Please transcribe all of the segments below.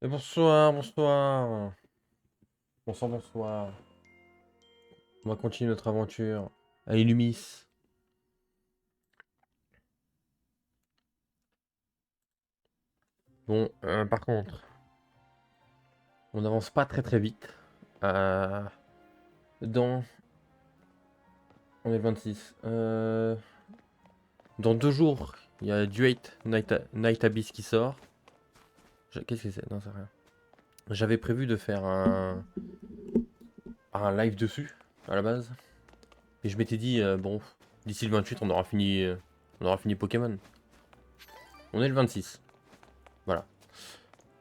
Et bonsoir, bonsoir. Bonsoir, bonsoir. On va continuer notre aventure à Illumis. Bon, par contre, on n'avance pas très vite. Euh, dans... On est le 26. Dans 2 jours, il y a Duate Night Abyss qui sort. Qu'est-ce que c'est? Non, c'est rien. J'avais prévu de faire un live dessus, à la base. Et je m'étais dit, bon, d'ici le 28, on aura fini Pokémon. On est le 26. Voilà.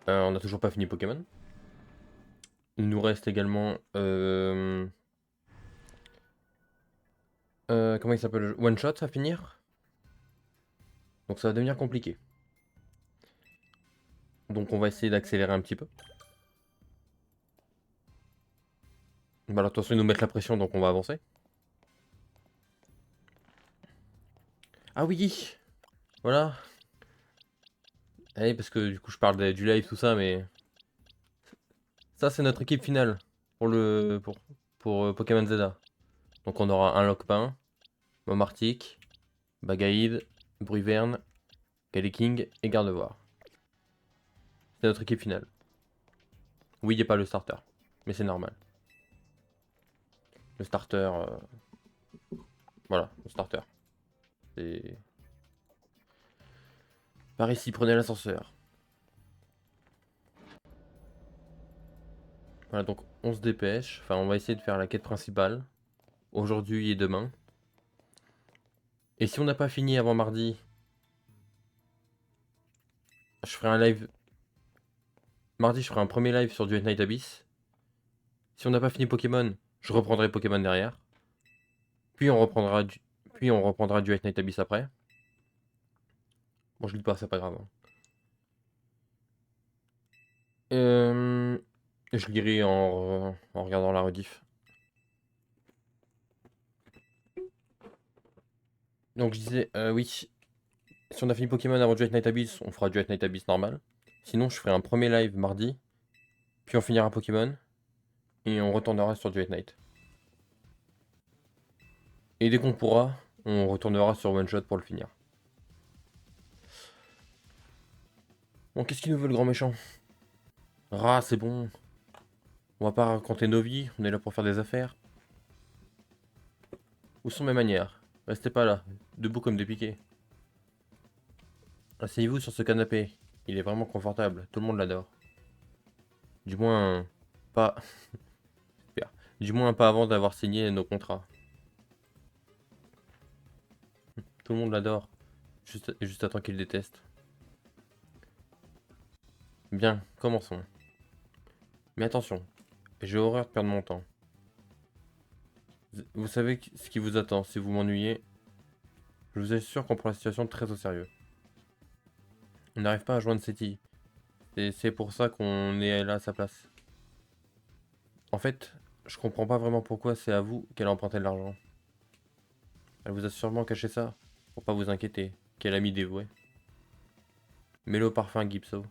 On n'a toujours pas fini Pokémon. Il nous reste également... comment il s'appelle? One Shot à finir. Donc ça va devenir compliqué. Donc on va essayer d'accélérer un petit peu. Bah alors attention, ils nous mettent la pression, donc on va avancer. Ah oui! Voilà. Allez, parce que du coup je parle du live, tout ça, mais... Ça c'est notre équipe finale. Pour Pokémon Zeta. Donc on aura un Lockpin, Momartic, Bagaïd, Bruverne, Galiking et Gardevoir. C'est notre équipe finale. Oui, il n'y a pas le starter. Mais c'est normal. Le starter... Voilà, le starter. C'est... Par ici, prenez l'ascenseur. Voilà, donc on se dépêche. Enfin, on va essayer de faire la quête principale. Aujourd'hui et demain. Et si on n'a pas fini avant mardi, je ferai un live. Mardi, je ferai un premier live sur Duet Night Abyss. Si on n'a pas fini Pokémon, je reprendrai Pokémon derrière. Puis on reprendra, Duet Night Abyss après. Bon, je le dis pas, c'est pas grave, hein. Euh, je lirai en regardant la rediff. Donc je disais, oui, si on a fini Pokémon avant Duet Night Abyss, on fera Duet Night Abyss normal. Sinon, je ferai un premier live mardi, puis on finira Pokémon, et on retournera sur Duet Night. Et dès qu'on pourra, on retournera sur One Shot pour le finir. Bon, qu'est-ce qu'il nous veut le grand méchant? Ah, c'est bon. On va pas raconter nos vies, on est là pour faire des affaires. Où sont mes manières? Restez pas là, debout comme des piquets. Asseyez-vous sur ce canapé. Il est vraiment confortable, tout le monde l'adore. Du moins, pas... Du moins pas avant d'avoir signé nos contrats. Tout le monde l'adore. Juste attends qu'il déteste. Bien, commençons. Mais attention, j'ai horreur de perdre mon temps. Vous savez ce qui vous attend si vous m'ennuyez. Je vous assure qu'on prend la situation très au sérieux. On n'arrive pas à joindre Seti. Et c'est pour ça qu'on est là à sa place. En fait, je comprends pas vraiment pourquoi c'est à vous qu'elle a emprunté de l'argent. Elle vous a sûrement caché ça, pour pas vous inquiéter. Quel ami dévoué. Mélo parfum Gipso.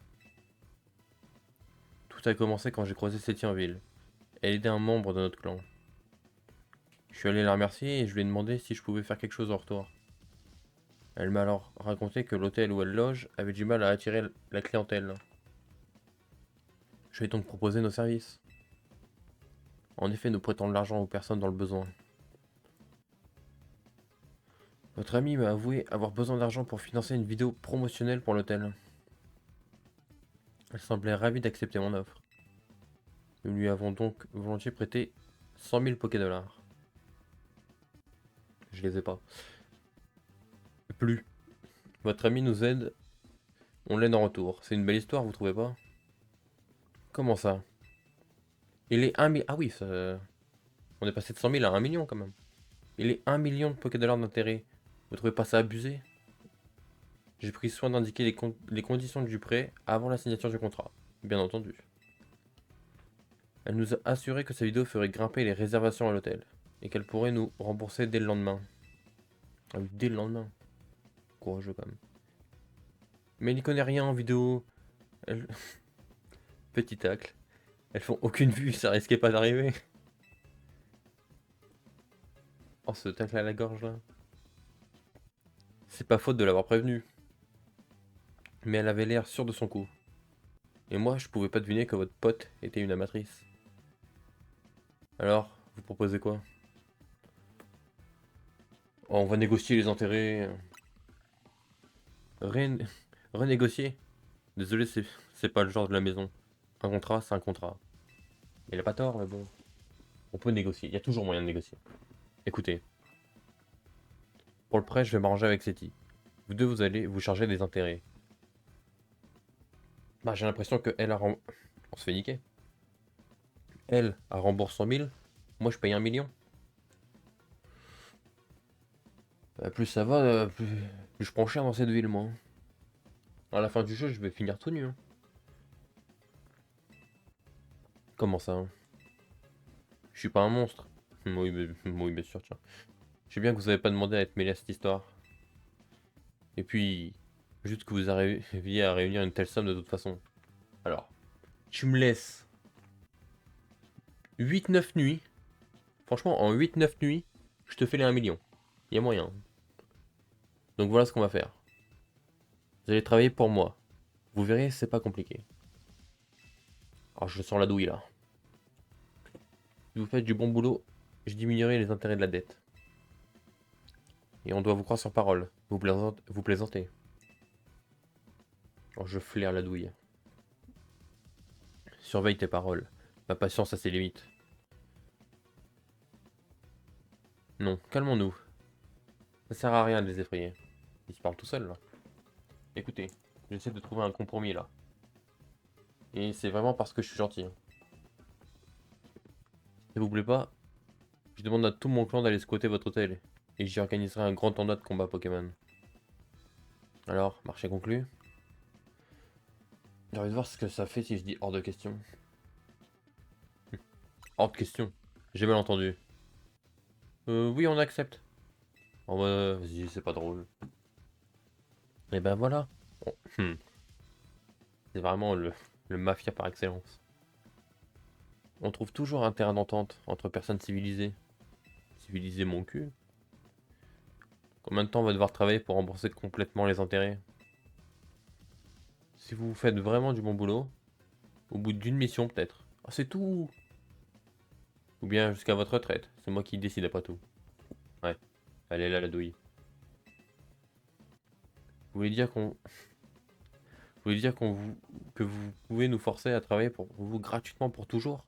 Tout a commencé quand j'ai croisé Seti en ville. Elle aidait un membre de notre clan. Je suis allé la remercier et je lui ai demandé si je pouvais faire quelque chose en retour. Elle m'a alors raconté que l'hôtel où elle loge avait du mal à attirer la clientèle. Je lui ai donc proposé nos services. En effet, nous prêtons de l'argent aux personnes dans le besoin. Votre ami m'a avoué avoir besoin d'argent pour financer une vidéo promotionnelle pour l'hôtel. Elle semblait ravie d'accepter mon offre. Nous lui avons donc volontiers prêté 100 000 Pokédollars. Je les ai pas. Plus. Votre ami nous aide, on l'aide en retour. C'est une belle histoire, vous trouvez pas? Comment ça? Il est 1 million... Ah oui, on est passé de 100 000 à 1 million quand même. Il est 1 million de Pokédollars d'intérêt. Vous trouvez pas ça abusé? J'ai pris soin d'indiquer les conditions du prêt avant la signature du contrat. Bien entendu. Elle nous a assuré que sa vidéo ferait grimper les réservations à l'hôtel. Et qu'elle pourrait nous rembourser dès le lendemain. Ah oui, dès le lendemain. Courageux quand même. Mais elle n'y connaît rien en vidéo. Elle... Petit tacle. Elles font aucune vue, ça risquait pas d'arriver. Oh, ce tacle à la gorge là. C'est pas faute de l'avoir prévenu. Mais elle avait l'air sûre de son coup. Et moi, je pouvais pas deviner que votre pote était une amatrice. Alors, vous proposez quoi? Oh, on va négocier les intérêts. Ré- Renégocier? Désolé, c'est pas le genre de la maison. Un contrat, c'est un contrat. Il a pas tort, mais bon. On peut négocier, il y a toujours moyen de négocier. Écoutez, pour le prêt, je vais m'arranger avec Seti. Vous deux, vous allez vous charger des intérêts. Bah, j'ai l'impression que elle a on se fait niquer. Elle a remboursé 100 000, moi je paye 1 million. Plus ça va, plus je prends cher dans cette ville, moi. À la fin du jeu, je vais finir tout nu, hein. Comment ça, hein? Je suis pas un monstre. Oui, oui, bien sûr, tiens. Je sais bien que vous avez pas demandé à être mêlé à cette histoire. Et puis, juste que vous arriviez à réunir une telle somme de toute façon. Alors, tu me laisses 8 9 nuits. Franchement, en 8 9 nuits, je te fais les 1 million. Il y a moyen. Donc voilà ce qu'on va faire. Vous allez travailler pour moi. Vous verrez, c'est pas compliqué. Alors je sens la douille là. Si vous faites du bon boulot, je diminuerai les intérêts de la dette. Et on doit vous croire sur parole. Vous plaisantez. Alors je flaire la douille. Surveille tes paroles. Ma patience a ses limites. Non, calmons-nous. Ça sert à rien de les effrayer. Ils se parlent tout seuls là. Écoutez, j'essaie de trouver un compromis là. Et c'est vraiment parce que je suis gentil, hein. Si vous plaît pas, je demande à tout mon clan d'aller squatter votre hôtel. Et j'y organiserai un grand tournoi de combat Pokémon. Alors, marché conclu? J'ai envie de voir ce que ça fait si je dis hors de question. Hors de question. J'ai mal entendu. Oui, on accepte. Oh bah, vas-y, c'est pas drôle. Et ben voilà. Bon, c'est vraiment le mafia par excellence. On trouve toujours un terrain d'entente entre personnes civilisées. Civiliser mon cul. Combien de temps on va devoir travailler pour rembourser complètement les intérêts? Si vous faites vraiment du bon boulot, au bout d'une mission peut-être. Ah, c'est tout. Ou bien jusqu'à votre retraite. C'est moi qui décide après tout. Ouais, elle est là la douille. Vous voulez dire qu'on Vous voulez dire que vous pouvez nous forcer à travailler pour vous gratuitement pour toujours?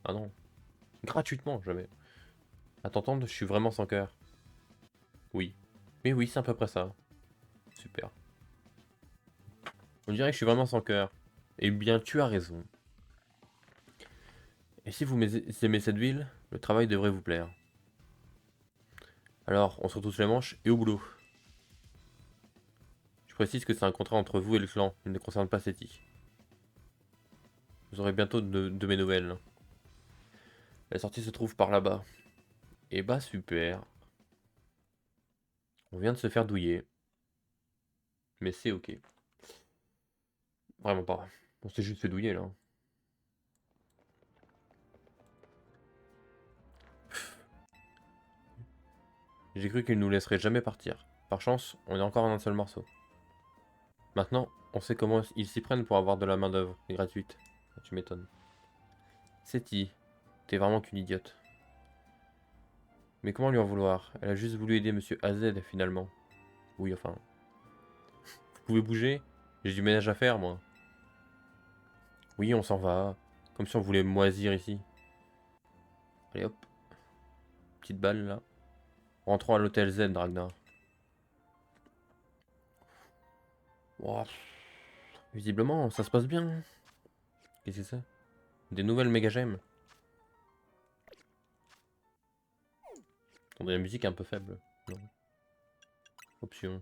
Ah non, gratuitement, jamais. À t'entendre, je suis vraiment sans cœur. Oui. Mais oui, c'est à peu près ça. Super. On dirait que je suis vraiment sans cœur. Eh bien, tu as raison. Et si vous aimez cette ville, le travail devrait vous plaire. Alors, on se retrousse les manches et au boulot. Je précise que c'est un contrat entre vous et le clan, il ne concerne pas Seti. Vous aurez bientôt de mes nouvelles. La sortie se trouve par là-bas. Et bah super. On vient de se faire douiller. Mais c'est ok. Vraiment pas. On s'est juste fait douiller là. J'ai cru qu'il nous laisserait jamais partir. Par chance, on est encore en un seul morceau. Maintenant, on sait comment ils s'y prennent pour avoir de la main-d'œuvre gratuite. Ah, tu m'étonnes. Seti, t'es vraiment qu'une idiote. Mais comment lui en vouloir? Elle a juste voulu aider Monsieur AZ finalement. Oui, enfin. Vous pouvez bouger? J'ai du ménage à faire, moi. Oui, on s'en va. Comme si on voulait moisir ici. Allez hop, petite balle là. Rentrons à l'hôtel Z, Ragnar. Ouah, visiblement, ça se passe bien. Qu'est-ce que c'est ça? Des nouvelles méga gemmes. Attendez, la musique est un peu faible. Non. Option.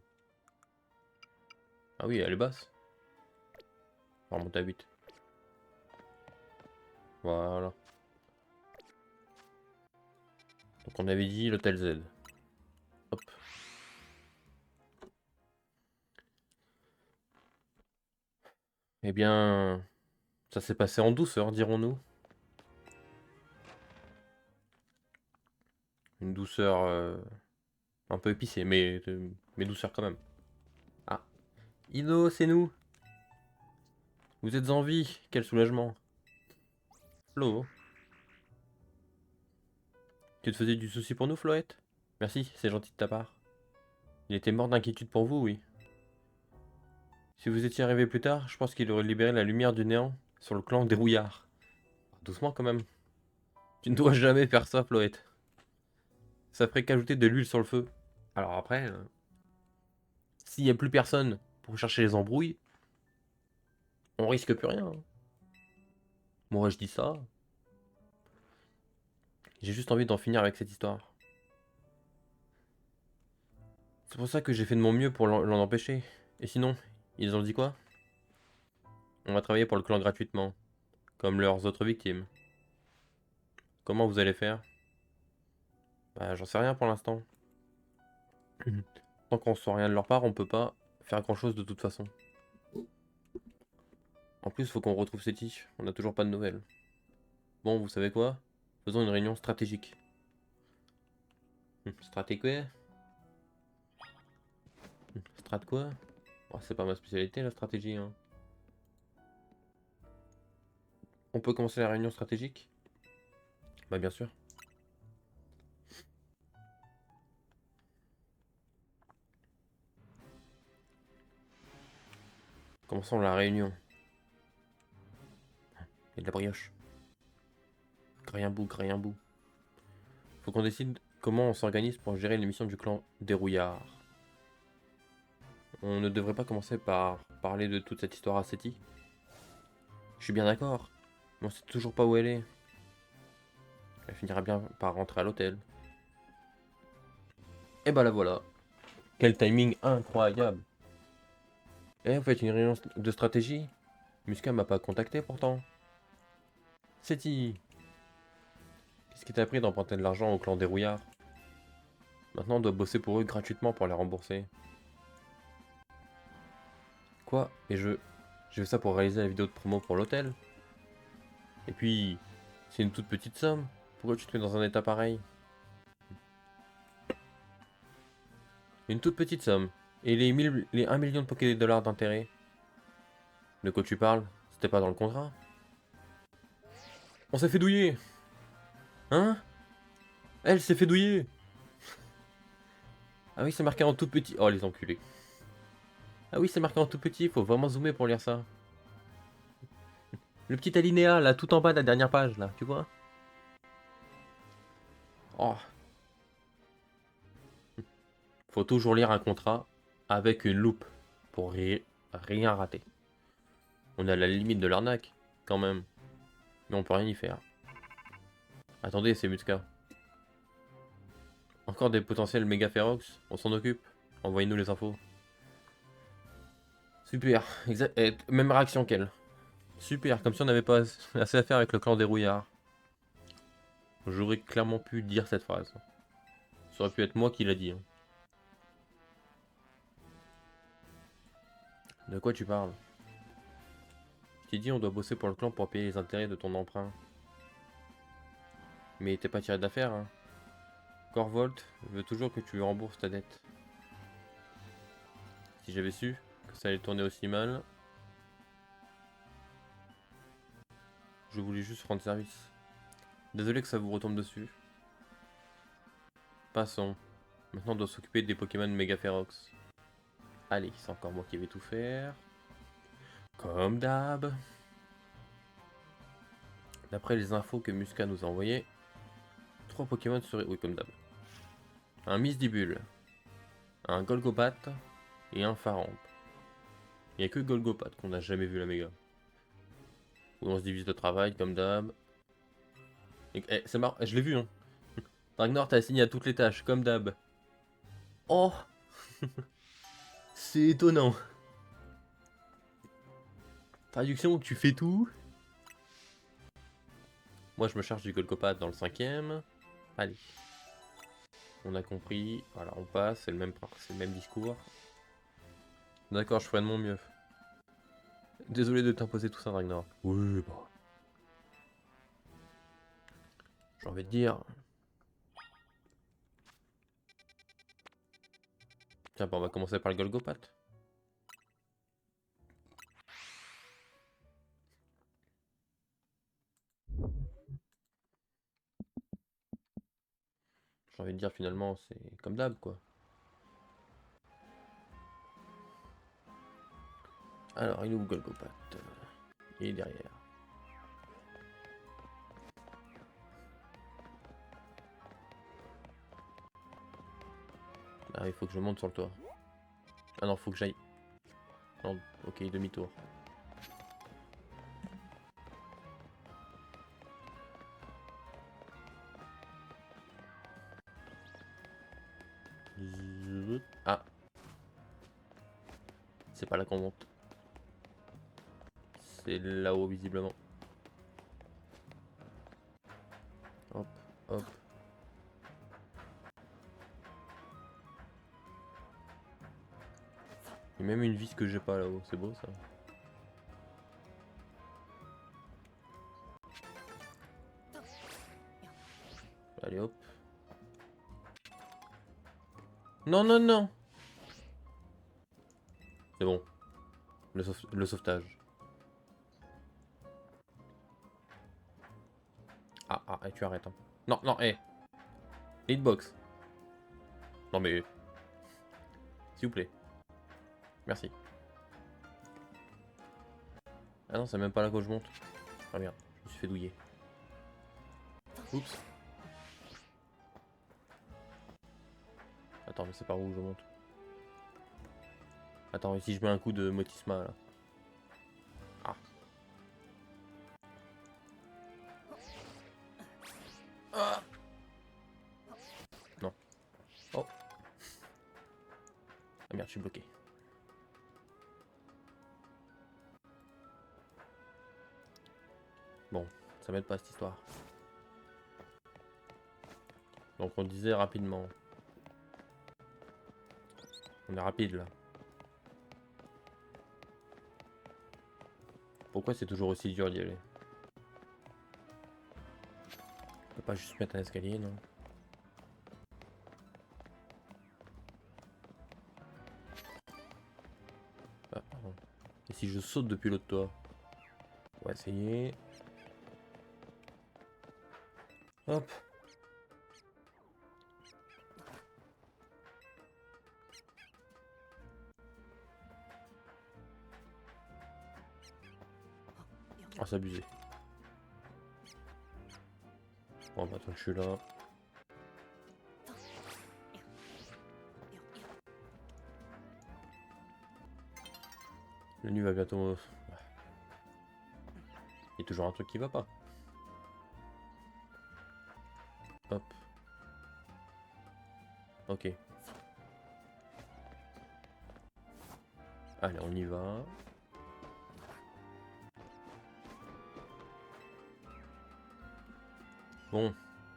Ah oui, elle est basse. On va remonter à 8. Voilà. Donc on avait dit l'hôtel Z. Hop. Eh bien, Ça s'est passé en douceur, dirons-nous. Une douceur un peu épicée, mais douceur quand même. Ah, Ino, c'est nous. Vous êtes en vie. Quel soulagement. Flo, tu te faisais du souci pour nous, Floette? Merci, c'est gentil de ta part. Il était mort d'inquiétude pour vous, oui. Si vous étiez arrivé plus tard, je pense qu'il aurait libéré la lumière du néant sur le clan des rouillards. Doucement quand même. Tu ne dois jamais faire ça, Floette. Ça ferait qu'ajouter de l'huile sur le feu. Alors après, s'il n'y a plus personne pour chercher les embrouilles, on risque plus rien, hein. Moi je dis ça. J'ai juste envie d'en finir avec cette histoire. C'est pour ça que j'ai fait de mon mieux pour l'en empêcher. Et sinon, ils ont dit quoi? On va travailler pour le clan gratuitement, comme leurs autres victimes. Comment vous allez faire? Bah j'en sais rien pour l'instant. Tant qu'on sait rien de leur part, on peut pas faire grand chose de toute façon. En plus, faut qu'on retrouve Seti. On n'a toujours pas de nouvelles. Bon, vous savez quoi? Faisons une réunion stratégique. Straté quoi? Strat quoi? Oh, c'est pas ma spécialité la stratégie, hein. On peut commencer la réunion stratégique? Bah bien sûr. Commençons la réunion. Et de la brioche. Grimbou, grimbou. Faut qu'on décide comment on s'organise pour gérer les missions du clan des rouillards. On ne devrait pas commencer par parler de toute cette histoire à Seti. Je suis bien d'accord, mais on sait toujours pas où elle est. Elle finira bien par rentrer à l'hôtel. Et bah la voilà. Quel timing incroyable. Eh, vous faites une réunion de stratégie? Musca m'a pas contacté pourtant. Seti, qu'est-ce qui t'a pris d'emprunter de l'argent au clan des rouillards? Maintenant on doit bosser pour eux gratuitement pour les rembourser. Quoi? Et j'ai fait ça pour réaliser la vidéo de promo pour l'hôtel? Et puis, c'est une toute petite somme. Pourquoi tu te mets dans un état pareil? Une toute petite somme. Et les 1 million de Poké-dollars d'intérêt? De quoi tu parles? C'était pas dans le contrat? On s'est fait douiller! Hein? Elle s'est fait douiller! Ah oui, c'est marqué en tout petit. Oh, les enculés. Ah oui, c'est marqué en tout petit, faut vraiment zoomer pour lire ça. Le petit alinéa, là, tout en bas de la dernière page, là, tu vois? Oh. Faut toujours lire un contrat avec une loupe pour rien rater. On est à la limite de l'arnaque, quand même. Mais on peut rien y faire. Attendez, c'est Mutka. Encore des potentiels méga férox? On s'en occupe. Envoyez-nous les infos. Super. Même réaction qu'elle. Super, comme si on n'avait pas assez à faire avec le clan des rouillards. J'aurais clairement pu dire cette phrase. Ça aurait pu être moi qui l'a dit, hein. De quoi tu parles? Je t'ai dit on doit bosser pour le clan pour payer les intérêts de ton emprunt. Mais t'es pas tiré d'affaire, hein. Corvolt veut toujours que tu lui rembourses ta dette. Si j'avais su que ça allait tourner aussi mal, je voulais juste rendre service. Désolé que ça vous retombe dessus. Passons. Maintenant on doit s'occuper des Pokémon méga férox. Allez, c'est encore moi qui vais tout faire. Comme d'hab. D'après les infos que Musca nous a envoyées, 3 Pokémon seraient... Oui, comme d'hab. Un Misdibule, un Golgopat et un Faramp. Il n'y a que Golgopat qu'on n'a jamais vu la méga. Où on se divise le travail, comme d'hab. C'est marrant, je l'ai vu, hein. Dragnor t'a assigné à toutes les tâches, comme d'hab. Oh. C'est étonnant. Traduction, tu fais tout. Moi, je me charge du Golgopat dans le 5ème. Allez. On a compris. Voilà, on passe. C'est le même discours. D'accord, je ferai de mon mieux. Désolé de t'imposer tout ça, Ragnar. Oui, bah. J'ai envie de dire. Tiens, bah, on va commencer par le Golgopath. J'ai envie de dire, finalement, c'est comme d'hab, quoi. Alors, il est où le Golgopath? Il est derrière. Ah, il faut que je monte sur le toit. Ah non, faut que j'aille. Non, ok, demi-tour. Ah, c'est pas là qu'on monte. C'est là-haut, visiblement. Hop, hop. Il y a même une vis que j'ai pas là-haut, c'est beau ça. Allez hop. Non, non, non. C'est bon. Le sauvetage. Ah, ah, et tu arrêtes. Hein. Non, non, hé. Hitbox. Non mais... S'il vous plaît. Merci. Ah non, c'est même pas là que je monte. Ah merde, je me suis fait douiller. Oups. Attends, mais c'est par où je monte? Attends, et si je mets un coup de Motisma là? Ah. Ah. Non. Oh. Ah merde, je suis bloqué. Bon, ça m'aide pas cette histoire. Donc on disait rapidement. On est rapide là. Pourquoi c'est toujours aussi dur d'y aller? On peut pas juste mettre un escalier, non? Ah, pardon. Et si je saute depuis l'autre toit? On va essayer. Hop. Ah, c'est abusé. Bon, bah, tant que je suis là. Le nuit va bientôt... Il y a toujours un truc qui va pas. Hop. Ok. Allez, on y va. Bon.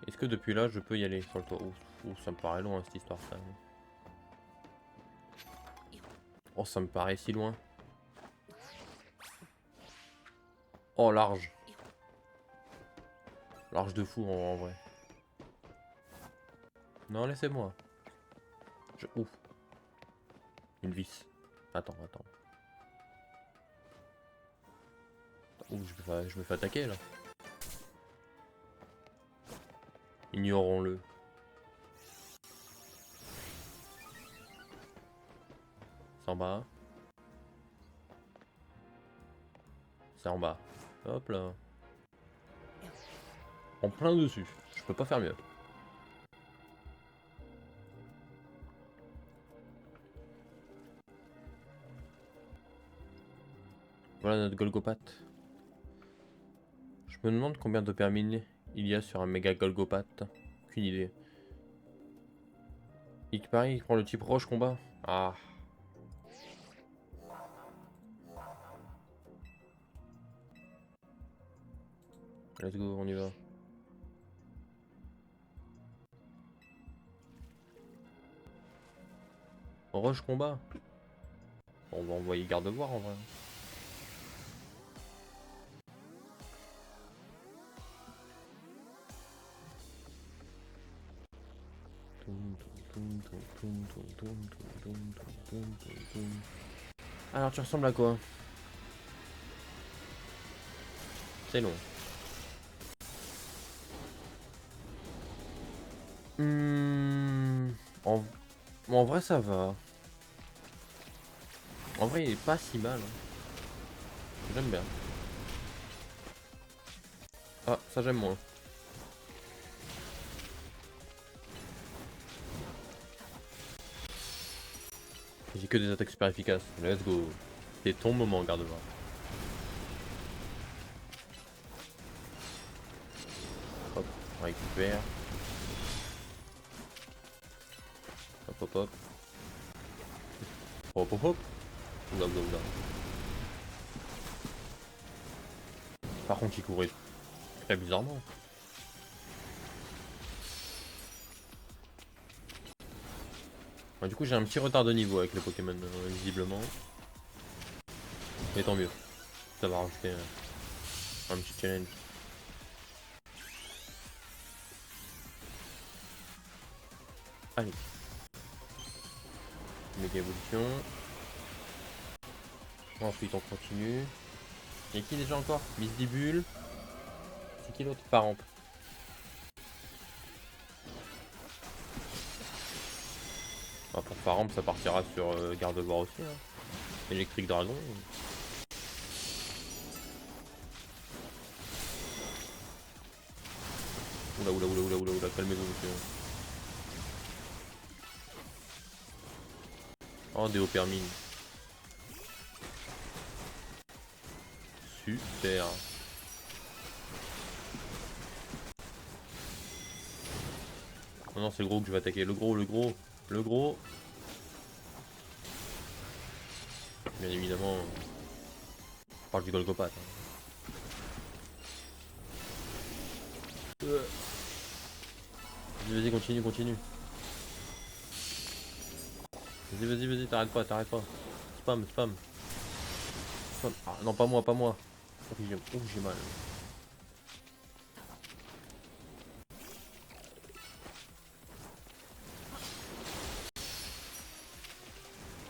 Est-ce que depuis là, je peux y aller sur le toit? Ouh, ça me paraît loin, cette histoire, ça. Oh, ça me paraît si loin. Oh, large. Large de fou, en vrai. Non, laissez-moi. Ouf. Une vis. Attends, attends. Ouh, je me fais attaquer, là. Ignorons-le. C'est en bas. C'est en bas. Hop là. En plein dessus. Je peux pas faire mieux. Voilà notre Golgopath. Je me demande combien de permis il y a sur un méga Golgopath. Aucune idée. Il pareil, il prend le type roche combat. Ah. Let's go, on y va. Roche combat. Bon, on va envoyer garde-voir en vrai. Alors tu ressembles à quoi? C'est long. En... en vrai ça va. En vrai il est pas si mal. Hein. J'aime bien. Ah ça j'aime moins. J'ai que des attaques super efficaces. Let's go. C'est ton moment, garde-moi. Hop, on récupère. Hop, hop, hop. Hop, hop, hop. Oula, oula, oula. Par contre, il courait très bizarrement. Ouais, du coup, j'ai un petit retard de niveau avec les Pokémon, visiblement. Mais tant mieux. Ça va rajouter un petit challenge. Allez. Méga évolution. Ensuite, on continue. Et qui déjà encore? Misdibule. C'est qui l'autre? Paramp. Ah, pour Paramp, ça partira sur Gardevoir aussi. Hein. Électrique Dragon. Oula, oula, oula, oula, oula, oula, calmez-vous, monsieur. Oh, Déopermine. Super. Non, non, c'est le gros que je vais attaquer. Le gros, le gros, le gros. Bien évidemment, on parle du Golgopath. Hein. Vas-y, vas-y, continue, continue. Vas-y, vas-y, vas-y, t'arrêtes pas, t'arrêtes pas. Spam, spam. Spam. Ah non, pas moi, pas moi. Oh, j'ai mal.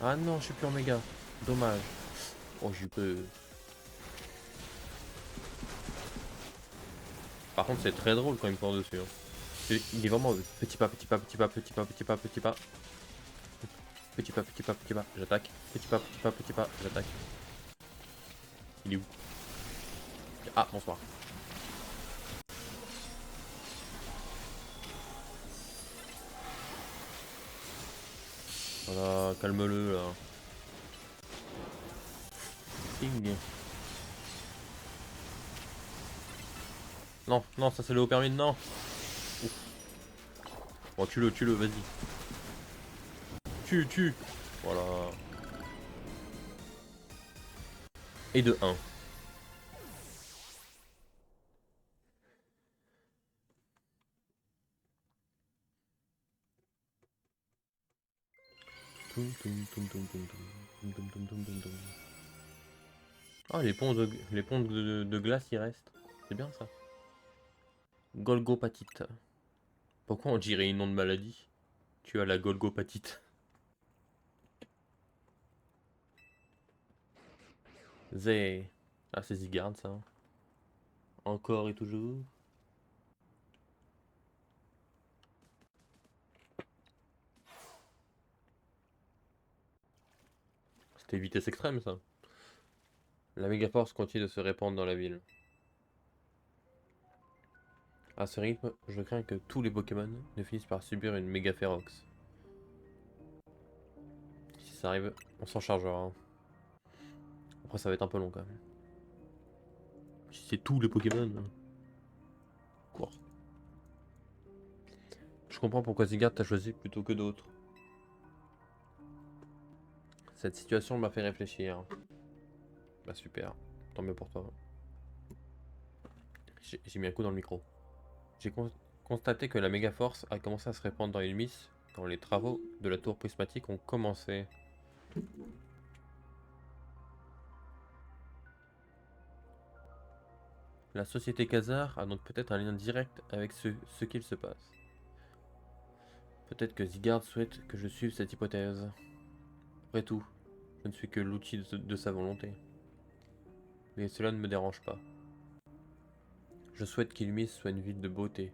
Ah non, je suis plus en méga. Dommage. Oh, j'ai peu. Par contre, c'est très drôle quand il me court dessus. Hein. Il est vraiment petit pas, petit pas, petit pas, petit pas, petit pas, petit pas. Petit pas, petit pas, petit pas, j'attaque. Petit pas, petit pas, petit pas, j'attaque. Il est où? Ah, bonsoir. Voilà, calme-le là. Ping. Non, non, ça c'est le haut permis, non. Ouf. Bon, tue-le, vas-y. Tue. Voilà. Et de 1. Ah, les ponts de glace, ils restent. C'est bien ça. Golgopatite. Pourquoi on dirait une nom de maladie? Tu as la golgopatite. Zé. Ah, c'est Zygarde ça. Encore et toujours. C'était vitesse extrême ça. La mégaforce continue de se répandre dans la ville. À ce rythme, je crains que tous les Pokémon ne finissent par subir une méga férox. Si ça arrive, on s'en chargera. Hein. Après, ça va être un peu long quand même. Si c'est tous les Pokémon. Hein. Quoi? Je comprends pourquoi Zygarde t'a choisi plutôt que d'autres. Cette situation m'a fait réfléchir. Bah super, tant mieux pour toi. J'ai mis un coup dans le micro. J'ai constaté que la méga force a commencé à se répandre dans Ilmis quand les travaux de la tour prismatique ont commencé. La société Khazar a donc peut-être un lien direct avec ce qu'il se passe. Peut-être que Zygarde souhaite que je suive cette hypothèse. Après tout, je ne suis que l'outil de sa volonté. Mais cela ne me dérange pas. Je souhaite qu'Illumis soit une ville de beauté,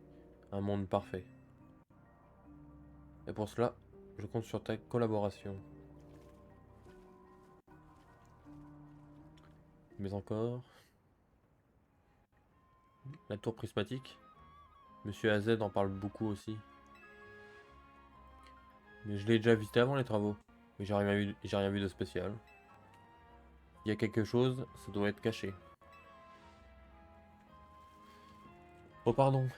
un monde parfait. Et pour cela, je compte sur ta collaboration. Mais encore... La tour prismatique. Monsieur AZ en parle beaucoup aussi. Mais je l'ai déjà visité avant les travaux. Mais j'ai rien vu de spécial. Il y a quelque chose, ça doit être caché. Oh pardon.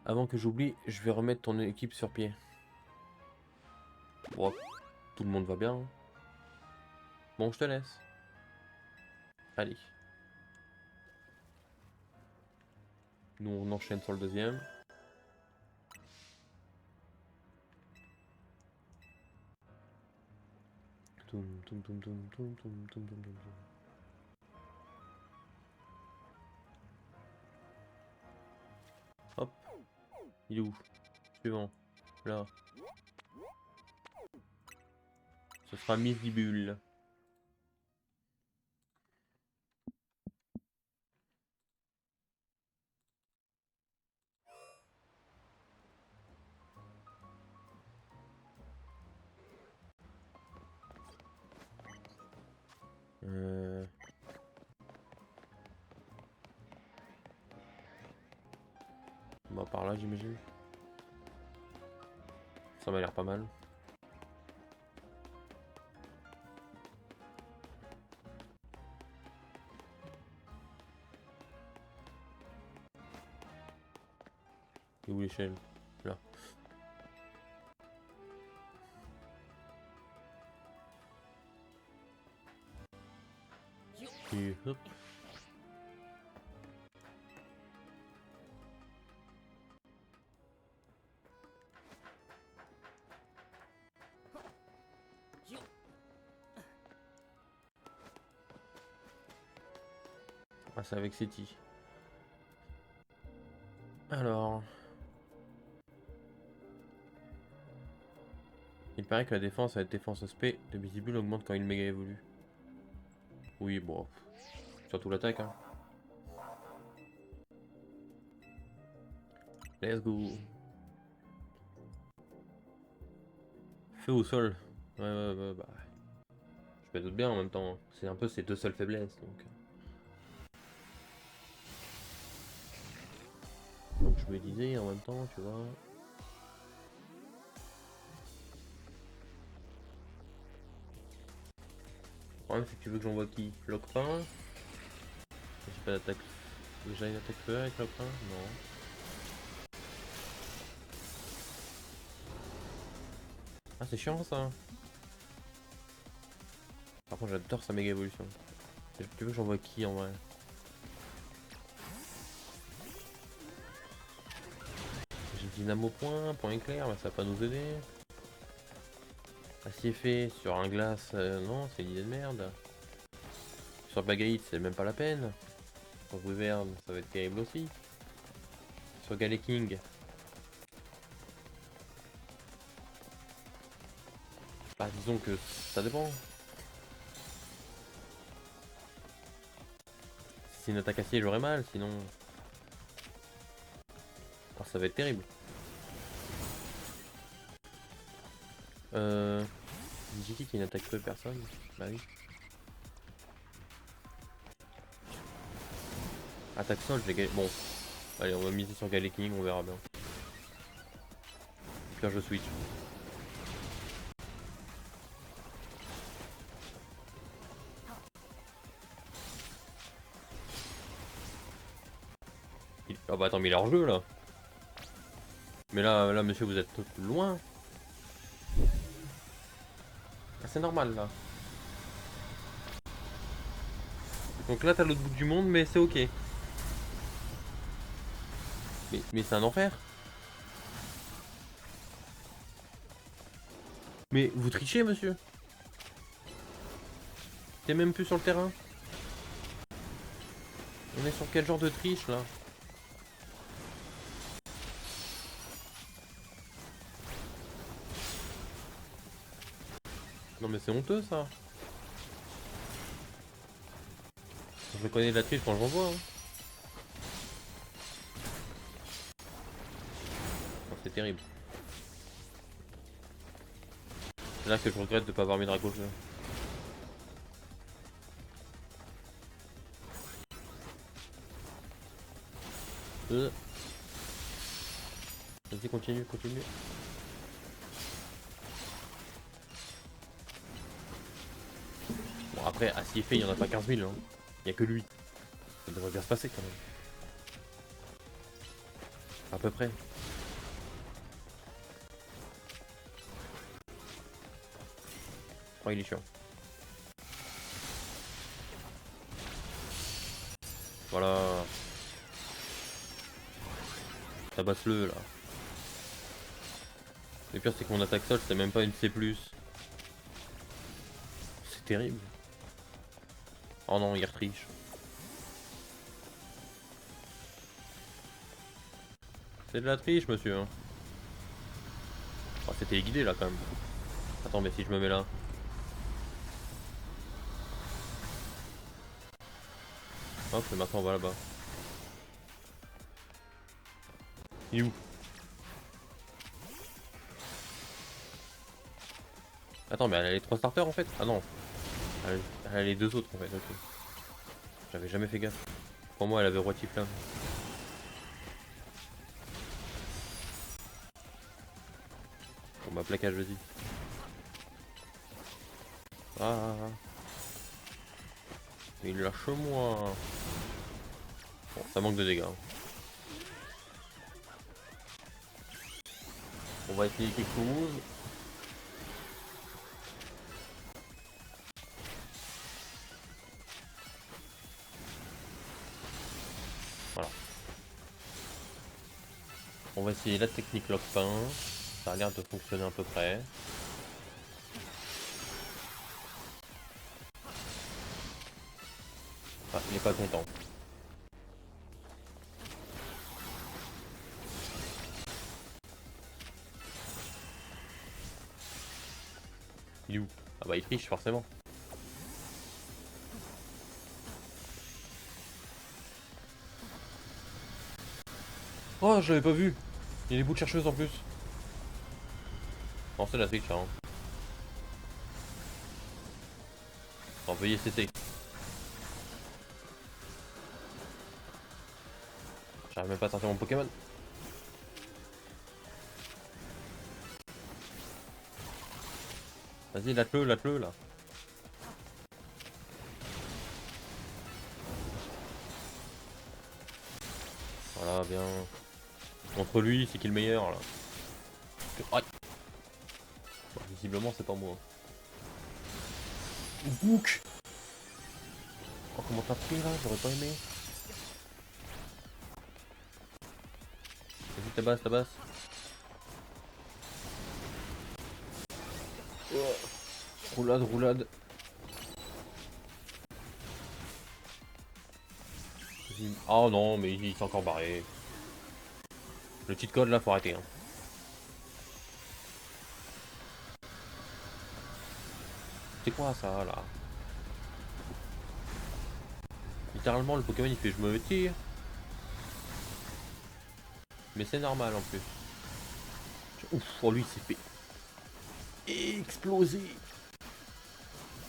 Avant que j'oublie, je vais remettre ton équipe sur pied. Bon, tout le monde va bien. Bon, je te laisse. Allez. Nous, on enchaîne sur le deuxième. Toum, toum, toum, toum, toum, toum, toum, toum, toum. Hop. Il est où? Suivant. Là. Ce sera Misibule. Bah par là j'imagine. Ça m'a l'air pas mal. Et où l'échelle? Là. Et hop. Ah, c'est avec City. Alors... Il paraît que la défense avec défense SP de Bizibule augmente quand il méga évolue. Oui, bon. Surtout l'attaque, hein. Let's go. Feu au sol. Ouais, bah... Je me doute bien en même temps. C'est un peu ses deux seules faiblesses, donc... Donc je me disais en même temps, tu vois... Le problème c'est que tu veux que j'envoie qui? Locpin? J'ai pas d'attaque... Déjà une attaque feu avec Locpin? Non. Ah c'est chiant ça. Par contre j'adore sa méga évolution. Tu veux que j'envoie qui en vrai? J'ai Dynamo point, point éclair, mais ça va pas nous aider. Acier fait sur un glace, non c'est une idée de merde. Sur Bagaït c'est même pas la peine. Sur Wyvern ça va être terrible aussi. Sur Galeking. Bah disons que ça dépend. Si c'est une attaque acier j'aurais mal, sinon... Oh, ça va être terrible. J'ai dit qu'il n'attaque peu personne. Bah oui. Attaque sol, j'ai gagné. Bon. Allez, on va miser sur Galeking, on verra bien. Pire je switch. Ah bah attends, mais il est hors jeu là. Mais là monsieur, vous êtes loin. Ah, c'est normal là. Donc là t'as l'autre bout du monde, mais c'est ok. Mais c'est un enfer. Mais vous trichez monsieur. T'es même plus sur le terrain. On est sur quel genre de triche là? Non mais c'est honteux ça. Je connais de la triche quand j'en vois. Hein. Oh, c'est terrible. C'est là que je regrette de pas avoir mis Draco. Vas-y, continue, continue. Bon, après, à s'y fait, il y en a pas 15 000. Hein. Il y a que lui. Ça devrait bien se passer quand même. À peu près. Oh, il est chiant. Voilà. Tabasse-le là. Le pire, c'est que mon attaque sol, c'est même pas une C+. C'est terrible. Oh non, il retriche. C'est de la triche, monsieur. Hein. Oh, c'était guidé là quand même. Attends, mais si je me mets là. Hop, et maintenant on va là-bas. Il est où? Attends, mais elle a les 3 starters en fait? Ah non. Elle a les 2 autres en fait, ok. J'avais jamais fait gaffe. Pour moi, elle avait roi Tiflin. Bon bah, plaquage, vas-y. Ah. Mais il lâche moi. Bon, ça manque de dégâts. On va essayer quelque chose. Voilà. On va essayer la technique lock-pain. Ça a l'air de fonctionner à peu près. Ah, il est pas content. Il est où? Ah bah il triche forcément. Oh, je l'avais pas vu. Il y a des bouts de chercheuse en plus. Non, c'est la triche, hein. Non, veuillez cesser. J'arrive même pas à sortir mon Pokémon. Vas-y, latte-le là. Voilà, bien. Contre lui, c'est qui le meilleur là? Aïe. Bon, visiblement, c'est pas moi. Bouk. Oh, comment t'as pris là? J'aurais pas aimé. Vas-y, tabasse. Oh. Roulade. Oh non, mais il s'est encore barré. Le cheat code là, faut arrêter. Hein. C'est quoi ça là? Littéralement, le Pokémon il fait je me tire. Mais c'est normal en plus. Ouf, oh, lui il s'est fait exploser.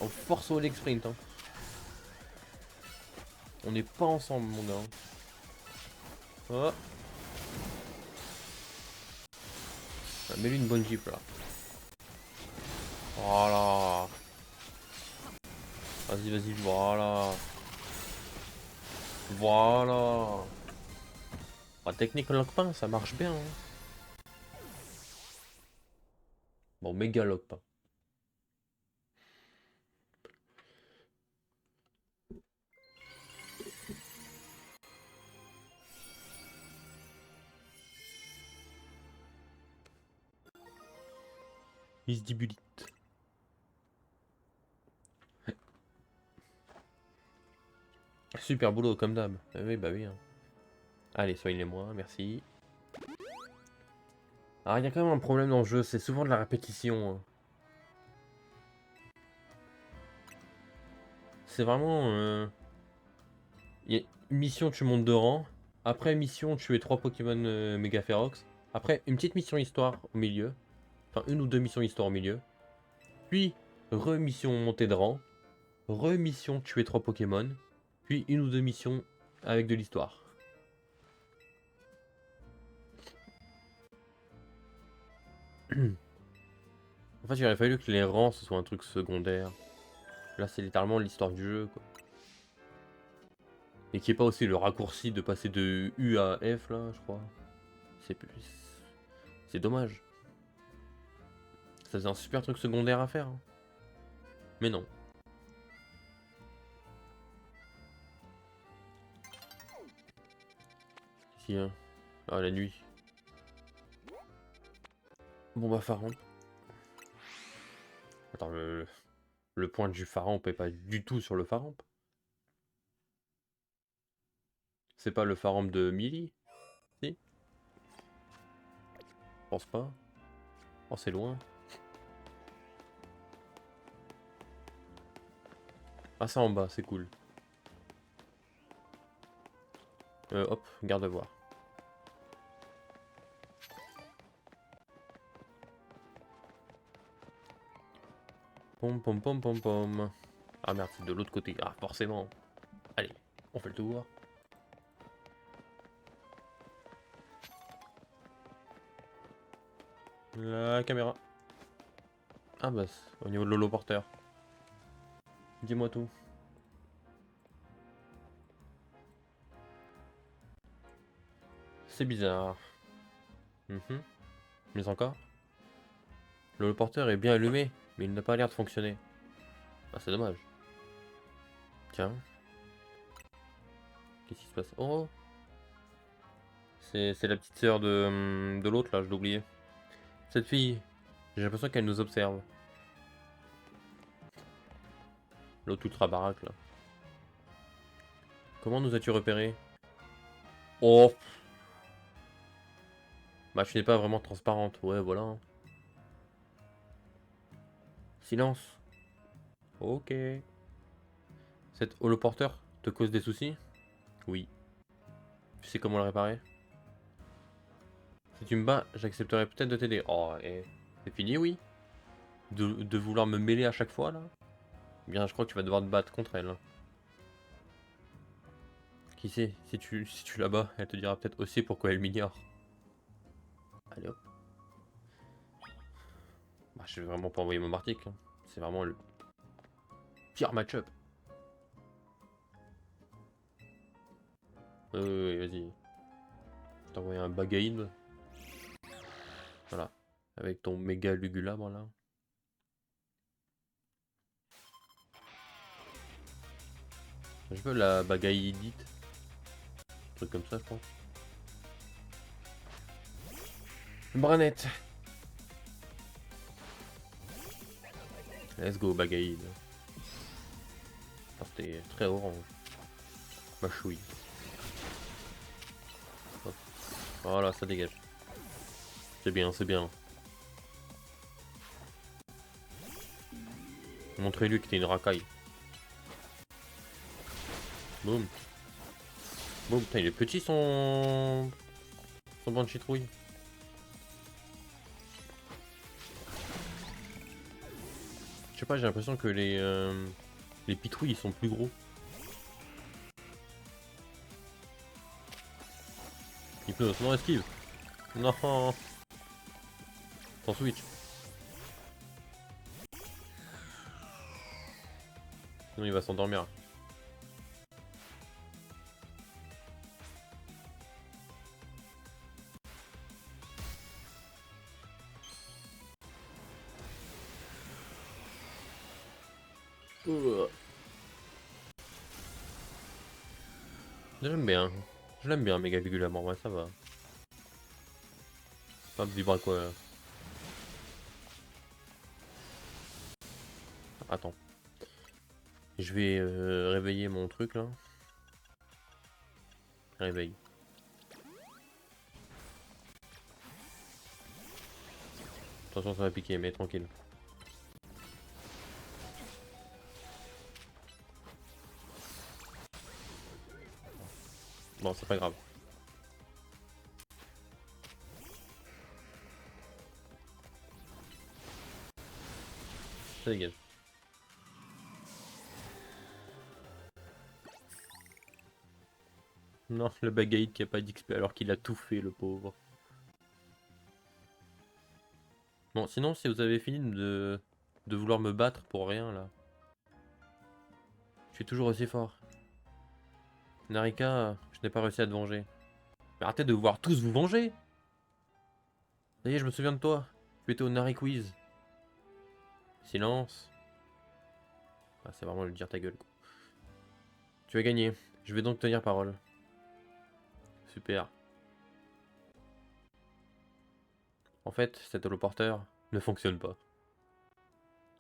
En force au leg sprint. Hein. On n'est pas ensemble, mon gars. Oh. Mets-lui une bonne jeep là. Voilà. Vas-y, voilà. Voilà. La technique lock-pain, ça marche bien. Hein. Bon, méga lock-pain. Isdibulite. Super boulot, comme d'hab. Oui, bah oui. Hein. Allez, soignez-moi, merci. Alors, il y a quand même un problème dans le jeu, c'est souvent de la répétition. Hein. C'est vraiment... y a une mission, tu montes de rang. Après mission, tu es 3 Pokémon Méga Ferox. Après, une petite mission histoire au milieu. Enfin, une ou deux missions histoire au milieu. Puis, remission montée de rang. Remission tuer 3 Pokémon. Puis, une ou deux missions avec de l'histoire. En fait, il aurait fallu que les rangs, ce soit un truc secondaire. Là, c'est littéralement l'histoire du jeu, quoi. Et qui est pas aussi le raccourci de passer de U à F, là, je crois. C'est plus... C'est dommage. Ça faisait un super truc secondaire à faire. Hein. Mais non. Si, hein. Ah, la nuit. Bon, bah, Pharaon. Attends, le point du Pharaon, on paye pas du tout sur le Pharaon. C'est pas le Pharaon de Millie? Si? Je pense pas. Oh, c'est loin. Ah, ça en bas, c'est cool. Hop, garde à voir. Pom pom pom pom pom. Ah merde, c'est de l'autre côté. Ah, forcément. Allez, on fait le tour. La caméra. Ah bah, au niveau de l'holoporteur. Dis-moi tout. C'est bizarre. Mais encore. L'holoporteur est bien allumé, mais il n'a pas l'air de fonctionner. Ah, c'est dommage. Tiens. Qu'est-ce qui se passe? Oh! C'est la petite sœur de l'autre, là, je l'ai oublié. Cette fille, j'ai l'impression qu'elle nous observe. L'autre ultra baraque, là. Comment nous as-tu repéré? Oh! Bah, tu n'es pas vraiment transparente. Ouais, voilà. Hein. Silence. Ok. Cet holoporteur te cause des soucis? Oui. Tu sais comment le réparer? Si tu me bats, j'accepterai peut-être de t'aider. Oh, et c'est fini, oui? De vouloir me mêler à chaque fois, là? Eh bien, je crois que tu vas devoir te battre contre elle. Hein. Qui sait, si tu la bats, elle te dira peut-être aussi pourquoi elle m'ignore. Allez hop. Bah, je vais vraiment pas envoyer mon Martic. Hein. C'est vraiment le pire match-up. Vas-y. T'as envoyé un Bagaïd. Voilà. Avec ton méga Lugulabre là. Je veux la Bagaïdite. Un truc comme ça, je pense. Branette. Let's go, Bagaïd. C'était très orange. Ma chouille. Hop. Voilà, ça dégage. C'est bien, c'est bien. Montrez-lui que t'es une racaille. Boum. Boum, putain, il est petit son banc de citrouille. Je sais pas, j'ai l'impression que les pitrouilles ils sont plus gros. Hypnose, non esquive. Non. Sans switch. Sinon il va s'endormir. J'aime bien. Je l'aime bien, méga Vigulabre, ouais, ça va. Pas me vibrer quoi là. Attends. Je vais réveiller mon truc là. Réveille. Attention, ça va piquer, mais tranquille. Bon, c'est pas grave. Ça dégage. Non, le bagaïd qui a pas d'XP alors qu'il a tout fait, le pauvre. Bon, sinon, si vous avez fini de vouloir me battre pour rien, là. Je suis toujours aussi fort. Narika, je n'ai pas réussi à te venger. Mais arrêtez de vouloir tous vous venger. Ça y est, je me souviens de toi. Tu étais au Nari Quiz. Silence. Ah, c'est vraiment le dire ta gueule, quoi. Tu as gagné. Je vais donc tenir parole. Super. En fait, cet holoporteur ne fonctionne pas.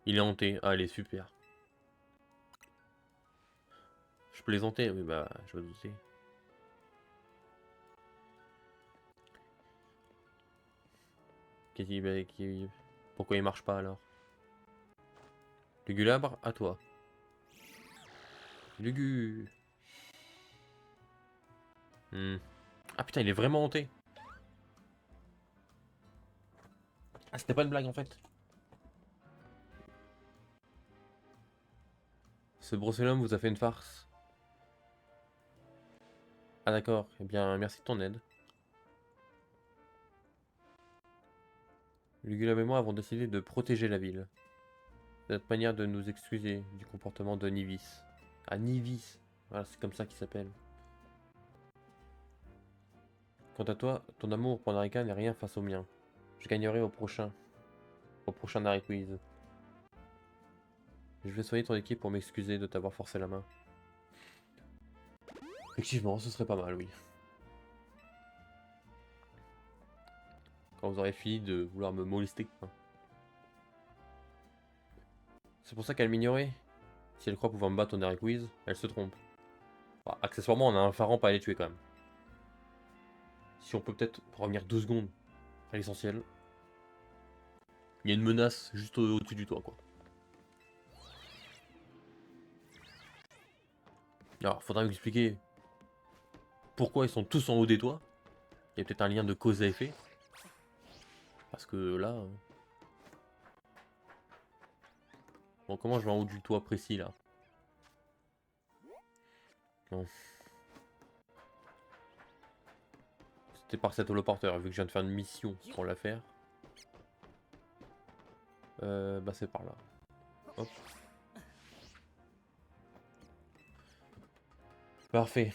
Il est hanté. Ah, il est super. Je plaisantais, oui, bah, je me doutais. Pourquoi il marche pas alors? Lugulabre, à toi. Lugu. Ah putain, il est vraiment hanté. Ah, c'était pas une blague en fait. Ce Brocellum vous a fait une farce. Ah d'accord, eh bien merci de ton aide. Lugulabre et moi avons décidé de protéger la ville. C'est notre manière de nous excuser du comportement de Nivis. Ah, Nivis. Voilà, c'est comme ça qu'il s'appelle. Quant à toi, ton amour pour Narika n'est rien face au mien. Je gagnerai au prochain. Au prochain Nari Quiz. Je vais soigner ton équipe pour m'excuser de t'avoir forcé la main. Effectivement, ce serait pas mal, oui. Quand vous aurez fini de vouloir me molester. C'est pour ça qu'elle m'ignorait. Si elle croit pouvoir me battre au Nari Quiz, elle se trompe. Bah, accessoirement, on a un pharaon pas à les tuer quand même. Si on peut peut-être revenir 2 secondes à l'essentiel. Il y a une menace juste au-dessus du toit, quoi. Alors, faudra vous expliquer pourquoi ils sont tous en haut des toits. Il y a peut-être un lien de cause à effet. Parce que là... Bon, comment je vais en haut du toit précis, là? Bon. C'était par cet holoporteur, vu que je viens de faire une mission pour la faire. Bah c'est par là. Hop. Parfait.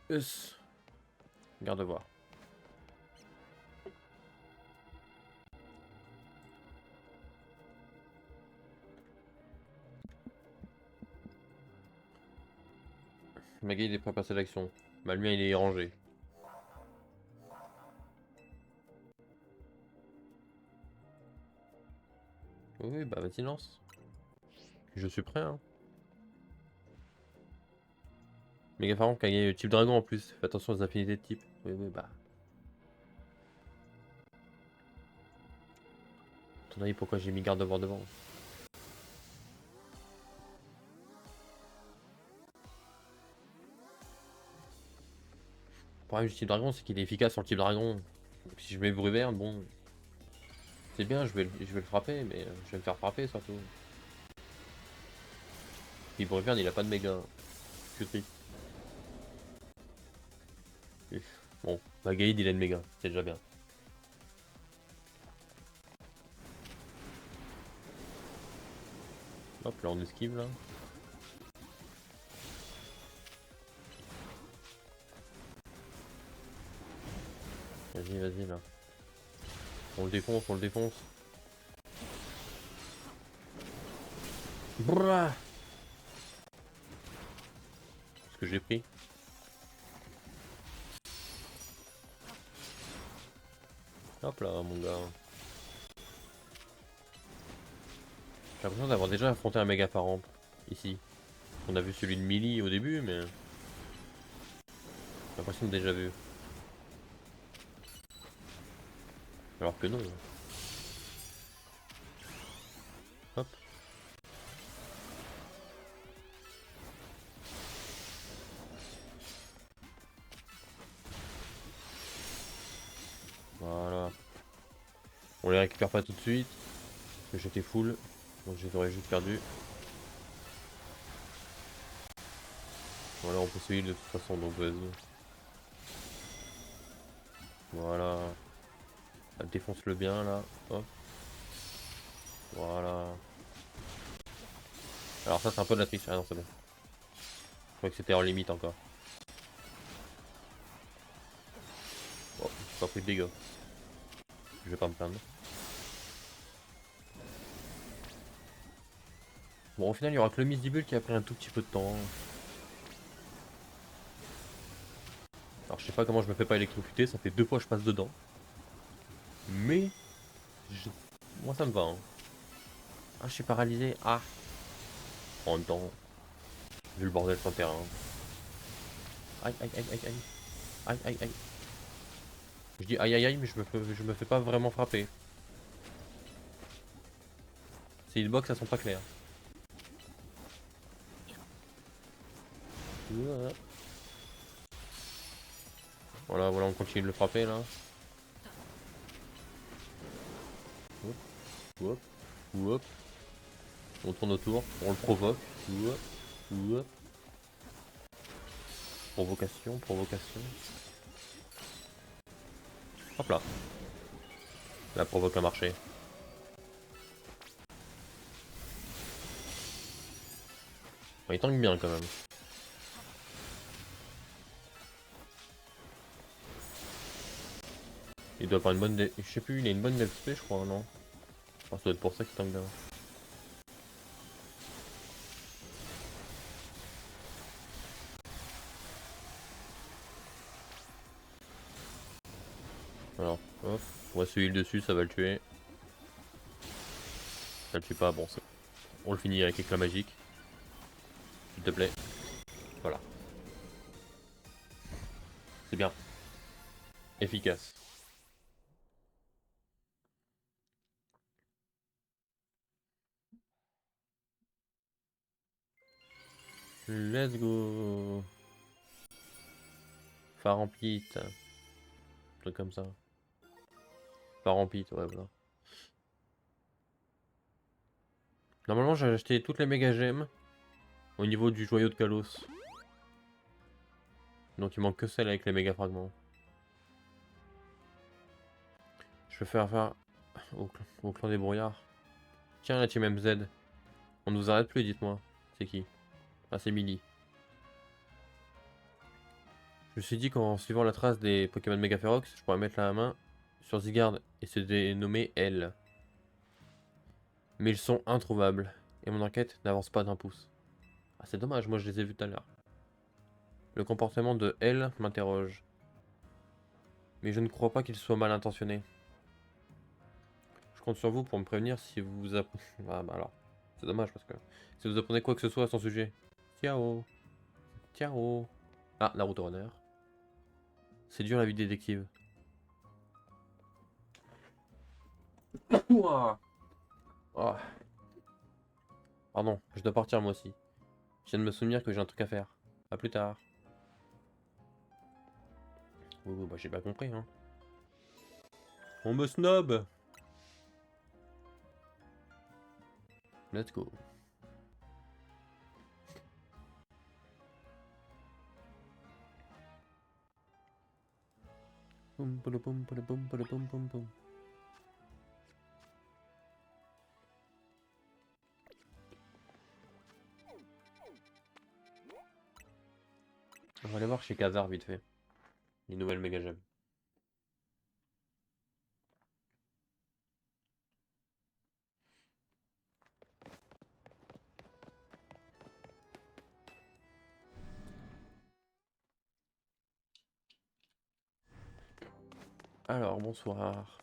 Us. Garde voir. Maggie il est pas passé à l'action. Bah le mien il est rangé. Oui, bah vas-y lance. Je suis prêt hein. Méga Pharaon qui a gagné le type dragon en plus. Fais attention aux affinités de type. Oui, oui, bah. À ton avis, pourquoi j'ai mis garde voir devant? Le problème du type dragon, c'est qu'il est efficace sur le type dragon. Si je mets bruit vert, bon. C'est bien, je vais le frapper, mais je vais me faire frapper surtout. Puis bruit vert, il a pas de méga. Je suis triste. Bon, Magaïd il a une méga, c'est déjà bien. Hop, là on esquive là. Vas-y, vas-y là. On le défonce, on le défonce. Brrrah. Ce que j'ai pris. Hop là, mon gars. J'ai l'impression d'avoir déjà affronté un méga pharaon ici. On a vu celui de Millie au début, mais j'ai l'impression de déjà vu. Alors que non. Hop. On les récupère pas tout de suite. Parce que j'étais full. Donc j'aurais juste perdu. Voilà, on peut se heal de toute façon, donc vas-y. Voilà. Défonce-le bien là. Hop. Voilà. Alors ça c'est un peu de la triche. Ah non c'est bon. Je croyais que c'était en limite encore. Bon, j'ai pas pris de dégâts. Je vais pas me plaindre. Bon au final il y aura que le Misdibule qui a pris un tout petit peu de temps. Alors je sais pas comment je me fais pas électrocuter, ça fait 2 fois que je passe dedans. Mais moi ça me va. Hein. Ah je suis paralysé. Ah. En même temps, vu le bordel sur le terrain. Aïe aïe aïe aïe aïe. Aïe aïe aïe. Je dis aïe aïe aïe mais je me fais pas vraiment frapper. Ces hitbox elles sont pas claires. Voilà, voilà, on continue de le frapper là. Hop, hop, hop. On tourne autour, on le provoque. Hop, hop. Provocation, provocation. Hop là. La provoque a marché. Bon, il tangue bien quand même. Il doit avoir une bonne... Je sais plus, il a une bonne DPS je crois, non? Ça doit être pour ça qu'il tangue bien. Alors, hop. On va se heal dessus, ça va le tuer. Ça le tue pas, bon, on le finit avec éclat magique. S'il te plaît. Voilà. C'est bien. Efficace. Let's go. Phare en pite. Un truc comme ça. Phare en pite, ouais, voilà. Normalement, j'ai acheté toutes les méga gemmes au niveau du joyau de Kalos. Donc il manque que celle avec les méga fragments. Je vais faire affaire au clan des brouillards. Tiens la team MZ. On ne vous arrête plus, dites-moi. C'est qui? Ah, c'est Millie. Je me suis dit qu'en suivant la trace des Pokémon Mega Ferox, je pourrais mettre la main sur Zygarde et se dénommer L. Mais ils sont introuvables. Et mon enquête n'avance pas d'un pouce. Ah, c'est dommage, moi je les ai vus tout à l'heure. Le comportement de L m'interroge. Mais je ne crois pas qu'il soit mal intentionné. Je compte sur vous pour me prévenir si vous apprenez... Ah bah alors, c'est dommage parce que... Si vous apprenez quoi que ce soit à son sujet. Ciao. Ciao. Ah, Naruto Runner. C'est dur la vie de détective. Ouah. Oh. Pardon, je dois partir moi aussi. Je viens de me souvenir que j'ai un truc à faire. A plus tard. Oh, bah j'ai pas compris hein. On me snob. Let's go. Boum, boum, boum, boum, boum, boum, boum, boum. On va aller voir chez Kazar vite fait. Les nouvelles méga gemmes. Alors, bonsoir.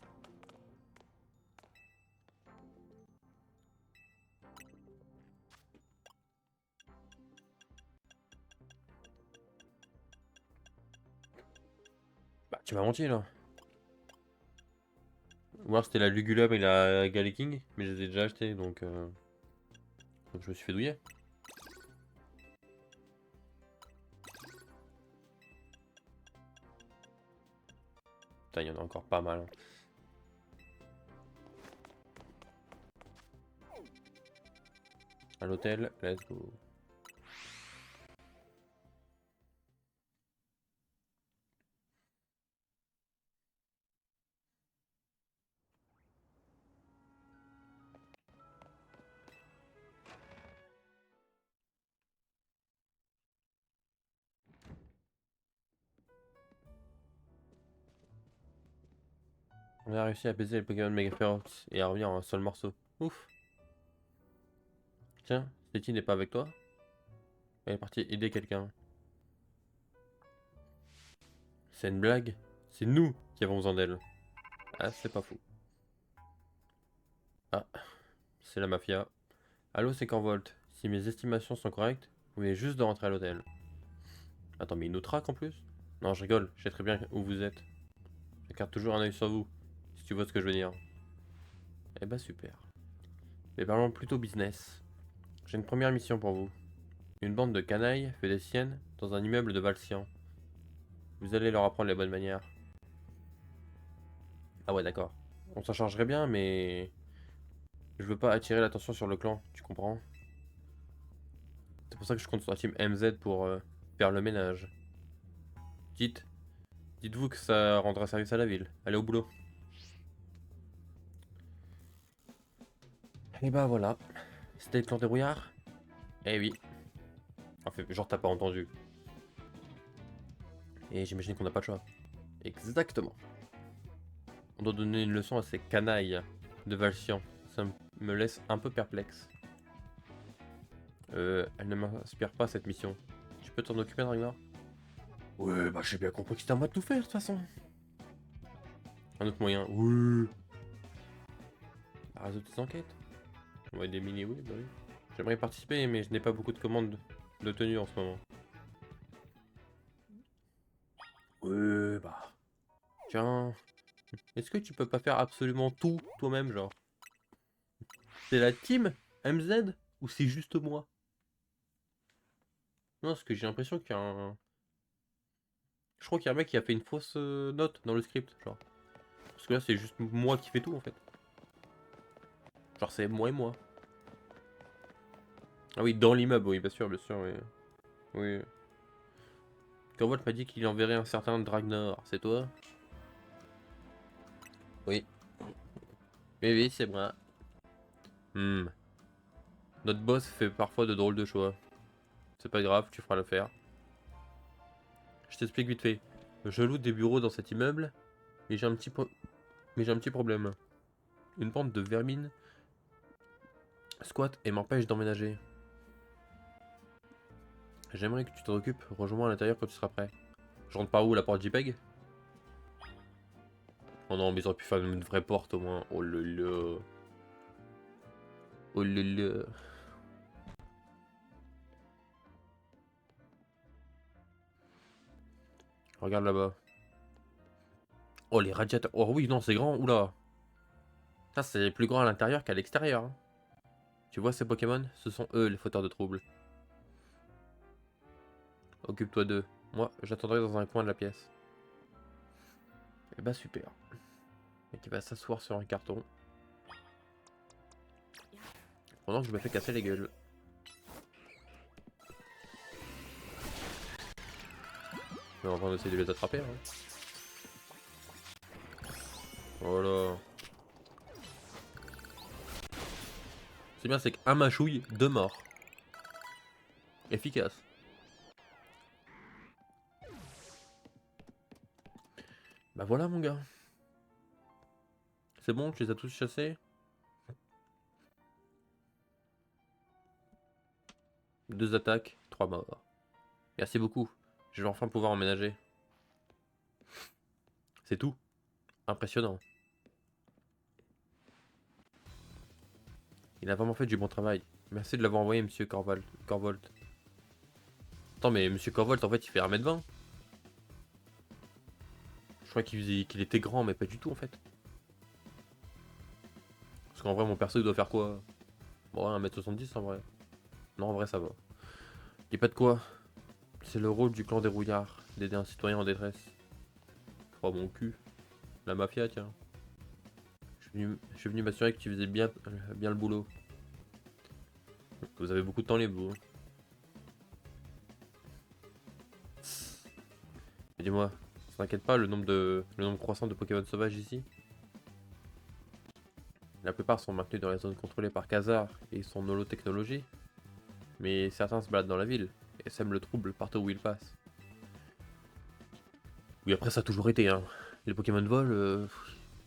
Bah, tu m'as menti là. Ou alors c'était la Lugulum et la Galeking, mais je les ai déjà achetés donc je me suis fait douiller. Putain, il y en a encore pas mal. Hein. À l'hôtel, let's go. On a réussi à baiser les Pokémon méga féroces et à revenir en un seul morceau. Ouf. Tiens, Letty n'est pas avec toi? Elle est partie aider quelqu'un. C'est une blague? C'est nous qui avons besoin d'elle. Ah, c'est pas fou. Ah, c'est la mafia. Allô, c'est Corvolt. Si mes estimations sont correctes, vous venez juste de rentrer à l'hôtel. Attends, mais il nous traque en plus? Non, je rigole, je sais très bien où vous êtes. Je garde toujours un œil sur vous, si tu vois ce que je veux dire. Eh bah super. Mais parlons plutôt business. J'ai une première mission pour vous. Une bande de canailles fait des siennes dans un immeuble de Valcian. Vous allez leur apprendre les bonnes manières. Ah ouais, d'accord. On s'en chargerait bien, mais... Je veux pas attirer l'attention sur le clan, tu comprends? C'est pour ça que je compte sur la team MZ pour faire le ménage. Dites, dites-vous que ça rendra service à la ville. Allez au boulot. Et bah voilà. C'était le clan des rouillards? Eh oui. Enfin, genre t'as pas entendu. Et j'imagine qu'on n'a pas le choix. Exactement. On doit donner une leçon à ces canailles de Valcian. Ça me laisse un peu perplexe. Elle ne m'inspire pas cette mission. Tu peux t'en occuper, Ragnar? Ouais, bah j'ai bien compris que c'était à moi de tout faire de toute façon. Un autre moyen? Oui. Résoudre tes enquêtes? Ouais, des mini, oui, bah oui. J'aimerais y participer, mais je n'ai pas beaucoup de commandes de tenue en ce moment. Ouais, bah. Tiens, est-ce que tu peux pas faire absolument tout toi-même, genre? C'est la team MZ ou c'est juste moi? Non, parce que j'ai l'impression qu'il y a un... Je crois qu'il y a un mec qui a fait une fausse note dans le script, genre. Parce que là, c'est juste moi qui fais tout, en fait. Genre, c'est moi et moi. Ah oui, dans l'immeuble, oui, bien sûr, oui. Oui. Corvolt m'a dit qu'il enverrait un certain Dragnor, c'est toi? Oui. Oui, oui, c'est moi. Hmm. Notre boss fait parfois de drôles de choix. C'est pas grave, tu feras l'affaire. Je t'explique vite fait. Je loue des bureaux dans cet immeuble, mais j'ai un petit problème. Une bande de vermine squatte et m'empêche d'emménager. J'aimerais que tu t'en occupes. Rejoins-moi à l'intérieur quand tu seras prêt. Je rentre par où, la porte JPEG? Oh non, mais ils auraient pu faire une vraie porte au moins. Oh là là. Oh là là. Regarde là-bas. Oh, les radiateurs. Oh oui, non, c'est grand. Oula. Ça, c'est plus grand à l'intérieur qu'à l'extérieur, hein. Tu vois ces Pokémon? Ce sont eux les fauteurs de troubles. Occupe-toi d'eux. Moi, j'attendrai dans un coin de la pièce. Et bah super. Et qui va s'asseoir sur un carton. Pendant que je me fais casser les gueules. On va essayer de les attraper, hein. Voilà. C'est bien, c'est qu'un mâchouille, deux morts. Efficace. Bah voilà mon gars. C'est bon, tu les as tous chassés? Deux attaques, trois morts. Merci beaucoup. Je vais enfin pouvoir emménager. C'est tout. Impressionnant. Il a vraiment fait du bon travail. Merci de l'avoir envoyé, monsieur Corvolt. Attends, mais monsieur Corvolt, en fait, il fait 1m20. Je crois qu'il était grand, mais pas du tout, en fait. Parce qu'en vrai, mon perso, il doit faire quoi? Bon, 1m70 en vrai. Non, en vrai, ça va. Dis pas de quoi. C'est le rôle du clan des rouillards, d'aider un citoyen en détresse. Oh mon cul. La mafia, tiens. Je suis venu m'assurer que tu faisais bien le boulot. Vous avez beaucoup de temps libre, vous. Mais dis-moi, ça t'inquiète pas le nombre croissant de Pokémon sauvages ici? La plupart sont maintenus dans les zones contrôlées par Khazar et son holotechnologie. Mais certains se baladent dans la ville et sèment le trouble partout où ils passent. Oui, après ça a toujours été, hein. Les Pokémon de vol,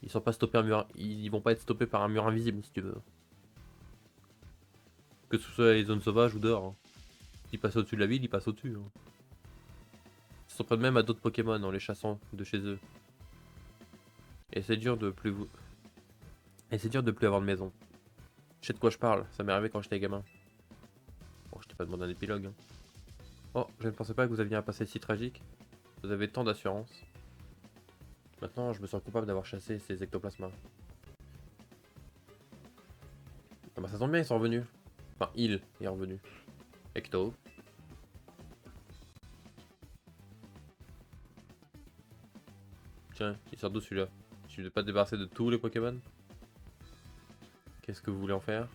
ils sont pas stoppés ils vont pas être stoppés par un mur invisible si tu veux. Que ce soit les zones sauvages ou dehors, hein. Ils passent au-dessus de la ville, ils passent au-dessus, hein. Ils s'en prennent même à d'autres Pokémon en les chassant de chez eux. Et c'est dur de plus avoir de maison. Je sais de quoi je parle, ça m'est arrivé quand j'étais gamin. Bon, je t'ai pas demandé un épilogue, hein. Oh, je ne pensais pas que vous aviez un passé si tragique. Vous avez tant d'assurance. Maintenant, je me sens coupable d'avoir chassé ces ectoplasmas. Ah bah ça tombe bien, ils sont revenus. Enfin, il est revenu. Ecto. Tiens, il sort d'où celui-là? Je ne vais pas te débarrasser de tous les Pokémon? Qu'est-ce que vous voulez en faire?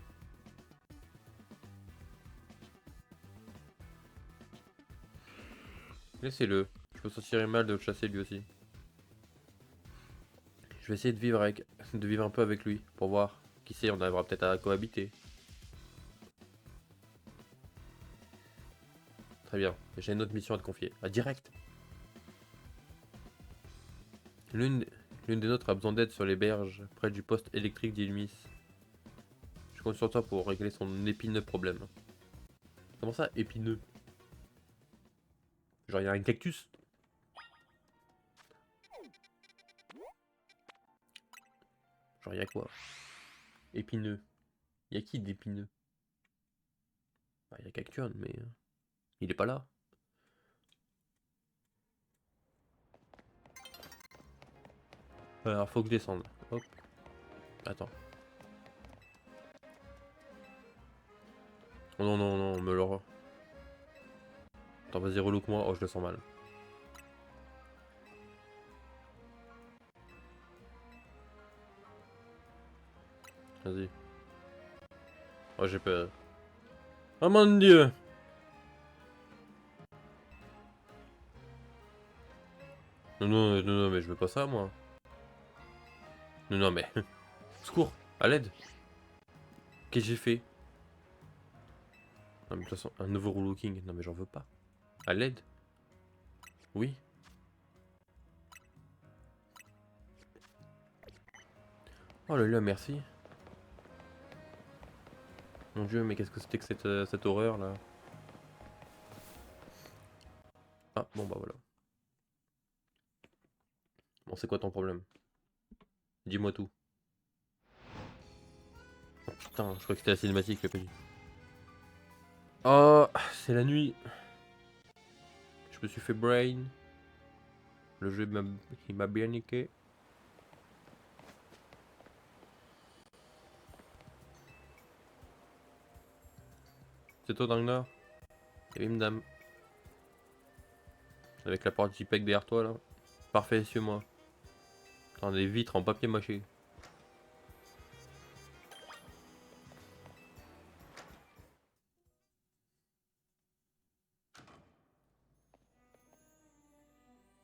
Laissez-le. Je me sentirais mal de le chasser lui aussi. Je vais essayer de vivre un peu avec lui, pour voir. Qui sait, on arrivera peut-être à cohabiter. Très bien, j'ai une autre mission à te confier. Ah, direct. L'une l'une des nôtres a besoin d'aide sur les berges, près du poste électrique d'Illumis. Je compte sur toi pour régler son épineux problème. Comment ça, épineux? Genre, il y a un cactus? Genre, il y a quoi? Épineux. Il y a qui d'épineux? Bah, il y a Cactuon, mais il est pas là. Alors, faut que je descende. Hop. Attends. Oh non, non, non, me le... Attends, vas-y, relook-moi. Oh, je le sens mal. Vas-y. Oh, j'ai peur. Oh mon dieu! Non, non, non, non, mais je veux pas ça, moi. Non, non, mais... Secours! À l'aide! Qu'est-ce que j'ai fait? Non, mais de toute façon, un nouveau relooking. Non, mais j'en veux pas. À l'aide? Oui. Oh là là, merci. Mon dieu, mais qu'est-ce que c'était que cette horreur, là? Ah, bon, bah voilà. Bon, c'est quoi ton problème? Dis-moi tout. Oh, putain, je crois que c'était la cinématique, le pays. Oh, c'est la nuit. Je me suis fait brain. Le jeu il m'a bien niqué. C'est toi dans le nord? Et bim dam. Avec la porte JPEG derrière toi là. Parfait, suis-moi. Attends, des vitres en papier mâché.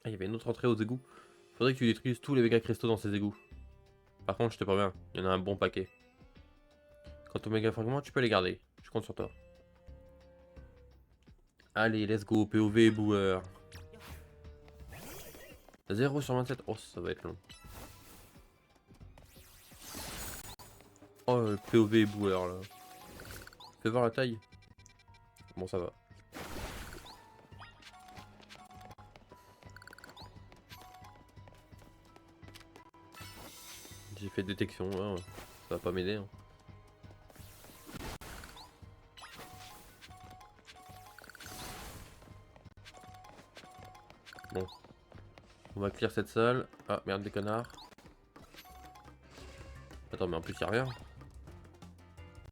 Ah, il y avait une autre entrée aux égouts. Faudrait que tu détruises tous les méga cristaux dans ces égouts. Par contre, je te préviens, il y en a un bon paquet. Quant aux méga fragments, tu peux les garder. Je compte sur toi. Allez, let's go, POV boueur. 0/27. Oh, ça va être long. Oh, le POV boueur là. Fais voir la taille. Bon, ça va. J'ai fait détection, hein. Ça va pas m'aider, hein. Bon. On va clear cette salle. Ah, merde, des connards. Attends, mais en plus, y'a rien.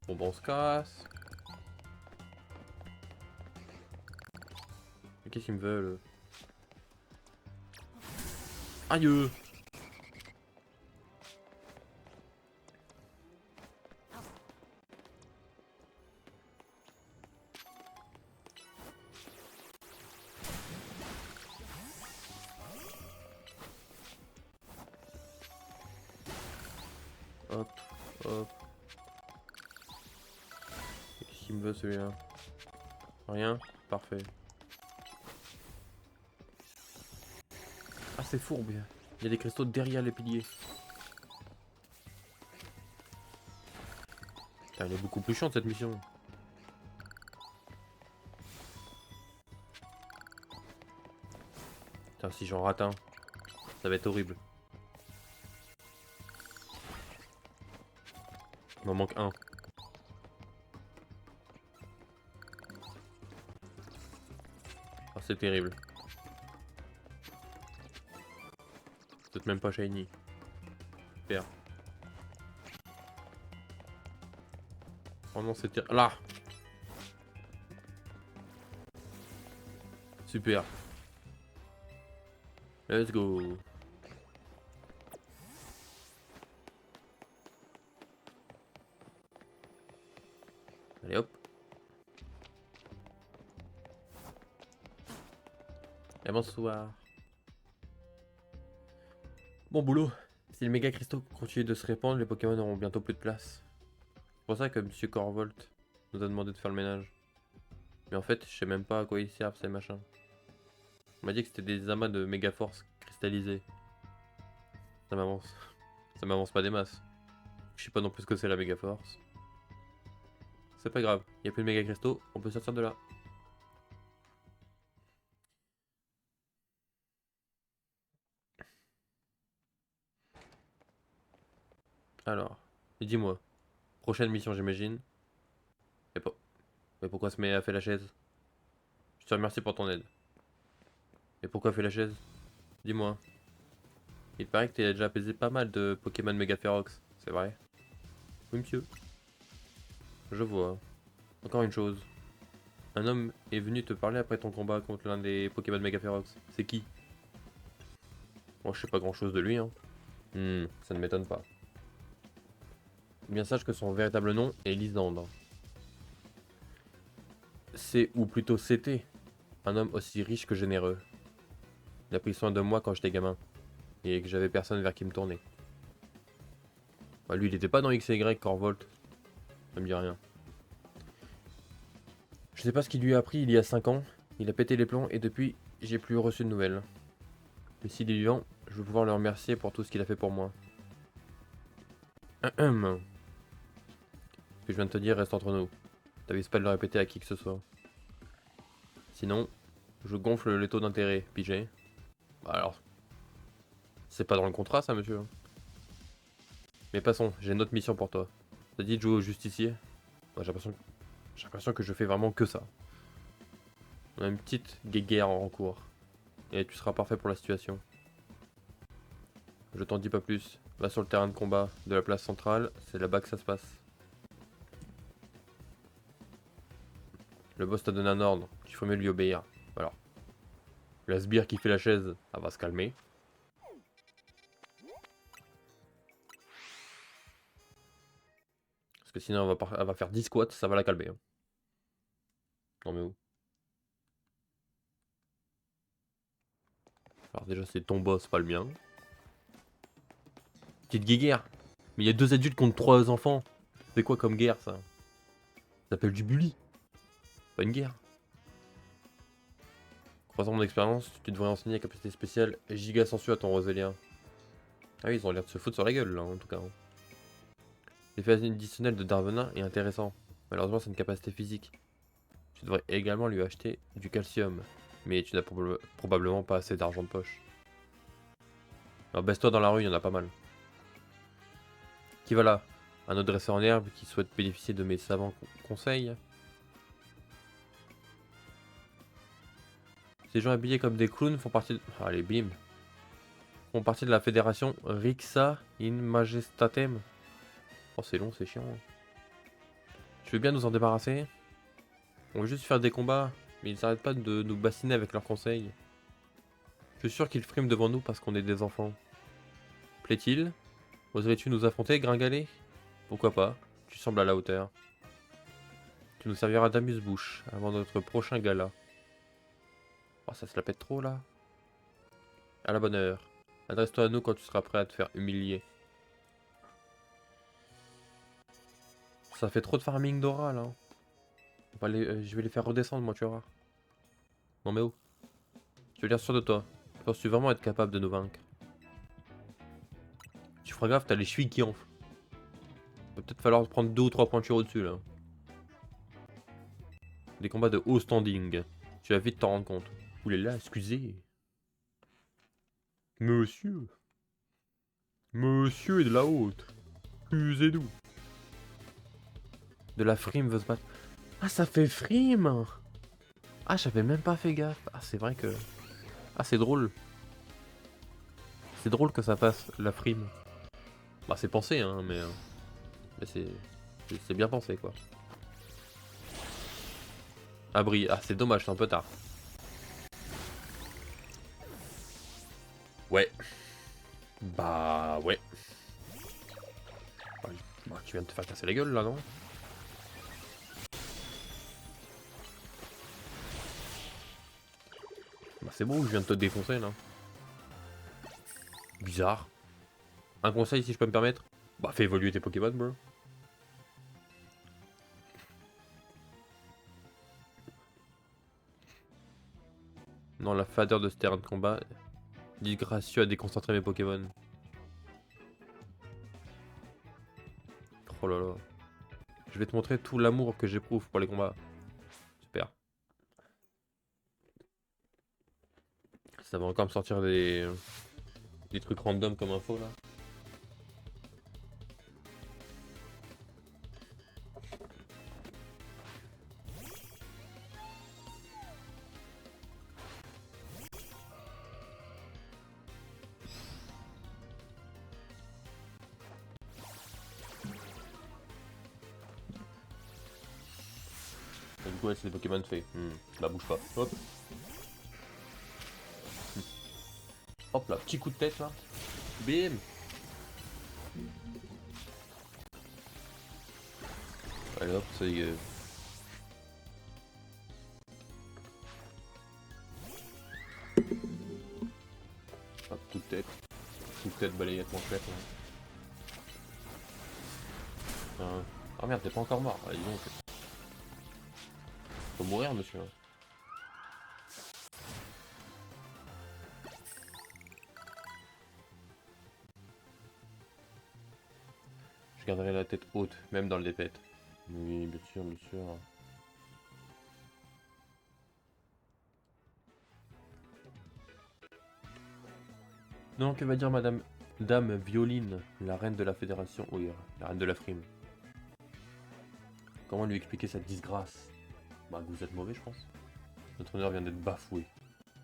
Bon, bah, on se casse. Mais qu'est-ce qu'ils me veulent? Aïe! me veut celui-là? Rien? Parfait. Ah, c'est fourbe. Il y a des cristaux derrière les piliers. Putain, elle est beaucoup plus chiante cette mission. Putain, si j'en rate un, ça va être horrible. Il m'en manque un. Ah, c'est terrible. Peut-être même pas shiny. Super. Oh non, c'était là. Super. Let's go. Allez hop. Et bonsoir. Bon boulot. Si les méga cristaux continuent de se répandre, les Pokémon auront bientôt plus de place. C'est pour ça que Monsieur Corvolt nous a demandé de faire le ménage. Mais en fait, je sais même pas à quoi ils servent ces machins. On m'a dit que c'était des amas de méga force cristallisés. Ça m'avance. Ça m'avance pas des masses. Je sais pas non plus ce que c'est la méga force. C'est pas grave, il n'y a plus de méga cristaux, on peut sortir de là. Alors, dis-moi, prochaine mission j'imagine. Et pas. Mais pourquoi se met à faire la chaise? Je te remercie pour ton aide. Et pourquoi fait la chaise? Dis-moi. Il paraît que tu as déjà apaisé pas mal de Pokémon Mega Ferox, c'est vrai? Oui monsieur. Je vois. Encore une chose. Un homme est venu te parler après ton combat contre l'un des Pokémon Mega Ferox. C'est qui? Moi je sais pas grand chose de lui hein. Ça ne m'étonne pas. Bien sache que son véritable nom est Lysandre. C'est, ou plutôt c'était, un homme aussi riche que généreux. Il a pris soin de moi quand j'étais gamin, et que j'avais personne vers qui me tourner. Bah, lui, il était pas dans X et Y, Corvolt. Ça me dit rien. Je sais pas ce qu'il lui a appris il y a 5 ans. Il a pété les plombs et depuis, j'ai plus reçu de nouvelles. Mais s'il est vivant, je veux pouvoir le remercier pour tout ce qu'il a fait pour moi. Ce que je viens de te dire reste entre nous. T'avises pas de le répéter à qui que ce soit. Sinon, je gonfle les taux d'intérêt, pigé. Bah alors, c'est pas dans le contrat ça, monsieur. Mais passons, j'ai une autre mission pour toi. T'as dit de jouer au justicier? Bah, j'ai l'impression que je fais vraiment que ça. On a une petite guéguerre en cours. Et tu seras parfait pour la situation. Je t'en dis pas plus. Va sur le terrain de combat de la place centrale, c'est là-bas que ça se passe. Le boss t'a donné un ordre, il faut mieux lui obéir. Voilà. La sbire qui fait la chaise, elle va se calmer. Parce que sinon elle va faire 10 squats, ça va la calmer. Hein. Non mais où? Alors déjà c'est ton boss, pas le mien. Petite guéguerre. Mais il y a 2 adultes contre 3 enfants. C'est quoi comme guerre ça? Ça s'appelle du bully. Pas une guerre. Croisant mon expérience, tu devrais enseigner la capacité spéciale giga sensu à ton Rosélien. Ah oui, ils ont l'air de se foutre sur la gueule là en tout cas. L'effet additionnel de Darvenin est intéressant. Malheureusement c'est une capacité physique. Tu devrais également lui acheter du calcium. Mais tu n'as probablement pas assez d'argent de poche. Alors baisse-toi dans la rue, il y en a pas mal. Qui va là? Un autre dresseur en herbe qui souhaite bénéficier de mes savants conseils. Ces gens habillés comme des clowns font partie de... Allez, bim. Font partie de la fédération Rixa in Majestatem. Oh, c'est long, c'est chiant. Tu veux bien nous en débarrasser? On veut juste faire des combats, mais ils n'arrêtent pas de nous bassiner avec leurs conseils. Je suis sûr qu'ils friment devant nous parce qu'on est des enfants. Plaît-il? Oserais-tu nous affronter, Gringalet? Pourquoi pas? Tu sembles à la hauteur. Tu nous serviras d'amuse-bouche avant notre prochain gala. Oh, ça se la pète trop là. À la bonne heure. Adresse-toi à nous quand tu seras prêt à te faire humilier. Ça fait trop de farming d'aura là. Je vais les faire redescendre, moi, tu vas voir. Non, mais oh. Je veux dire sûr de toi. Penses-tu vraiment être capable de nous vaincre? Tu feras gaffe, t'as les chevilles qui enflent. Va peut-être falloir prendre 2 ou 3 pointures au-dessus, là. Des combats de haut standing. Tu vas vite t'en rendre compte. Oulala, excusez. Monsieur. Monsieur est de la haute. Excusez-nous. De la frime veut se battre. Ah, ça fait frime. Ah, j'avais même pas fait gaffe. Ah, c'est vrai que... Ah, c'est drôle. C'est drôle que ça passe, la frime. Bah, c'est pensé, hein, mais c'est bien pensé, quoi. Abri. Ah, c'est dommage, c'est un peu tard. Ouais. Bah, ouais. Bah, tu viens de te faire casser la gueule, là, non? Bah, c'est beau, je viens de te défoncer, là. Bizarre. Un conseil, si je peux me permettre? Bah, fais évoluer tes Pokémon, bro. Non, la fadeur de ce terrain de combat. Disgracieux à déconcentrer mes Pokémon. Oh là là. Je vais te montrer tout l'amour que j'éprouve pour les combats. Super. Ça va encore me sortir des trucs random comme info là. Et du coup, ouais, c'est des Pokémon faits. Bah, bouge pas. Hop. Hop là, petit coup de tête là. Bim. Allez hop, ça y est. Hop, coup de tête. Coup de tête, balayette manchette. Oh merde, t'es pas encore mort. Allez, dis donc. Faut mourir, monsieur. Je garderai la tête haute, même dans le défaite. Oui, bien sûr, bien sûr. Non, que va dire Madame Dame Violine, la reine de la fédération? Oui, la reine de la frime. Comment lui expliquer cette disgrâce? Bah, vous êtes mauvais, je pense. Notre honneur vient d'être bafoué.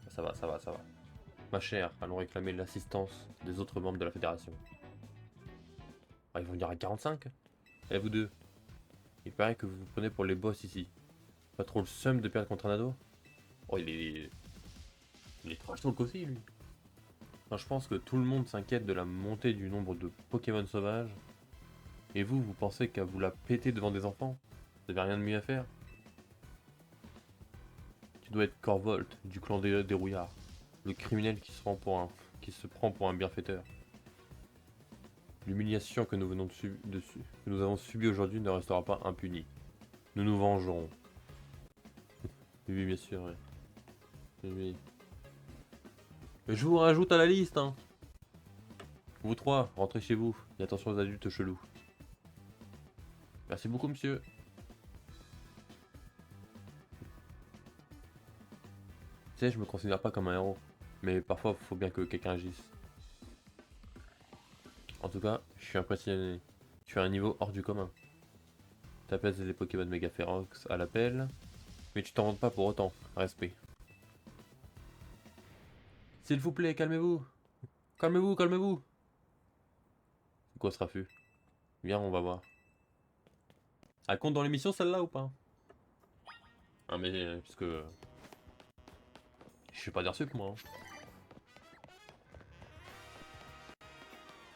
Ça va, ça va, ça va. Ma chère, allons réclamer l'assistance des autres membres de la fédération. Ah, ils vont venir à 45? Eh, vous deux. Il paraît que vous vous prenez pour les boss ici. Pas trop le seum de perdre contre un ado? Oh, il est trash talk aussi, lui. Enfin, je pense que tout le monde s'inquiète de la montée du nombre de Pokémon sauvages. Et vous, vous pensez qu'à vous la péter devant des enfants? Vous avez rien de mieux à faire? Tu dois être Corvolt, du clan des rouillards. Le criminel qui se prend pour un bienfaiteur. L'humiliation que nous que nous avons subie aujourd'hui ne restera pas impunie. Nous nous vengerons. Oui, bien sûr, oui. Oui. Mais je vous rajoute à la liste, hein. Vous trois, rentrez chez vous. Et attention aux adultes chelous. Merci beaucoup, monsieur. Tu sais, je me considère pas comme un héros. Mais parfois, il faut bien que quelqu'un agisse. En tout cas, je suis impressionné. Tu as un niveau hors du commun. T'appelles des Pokémon méga féroces à l'appel. Mais tu t'en rends pas pour autant. Respect. S'il vous plaît, calmez-vous. Calmez-vous, calmez-vous. C'est quoi ce raffut? Viens, on va voir. Elle compte dans l'émission celle-là ou pas? Ah mais parce que je suis pas d'heure sup moi, hein.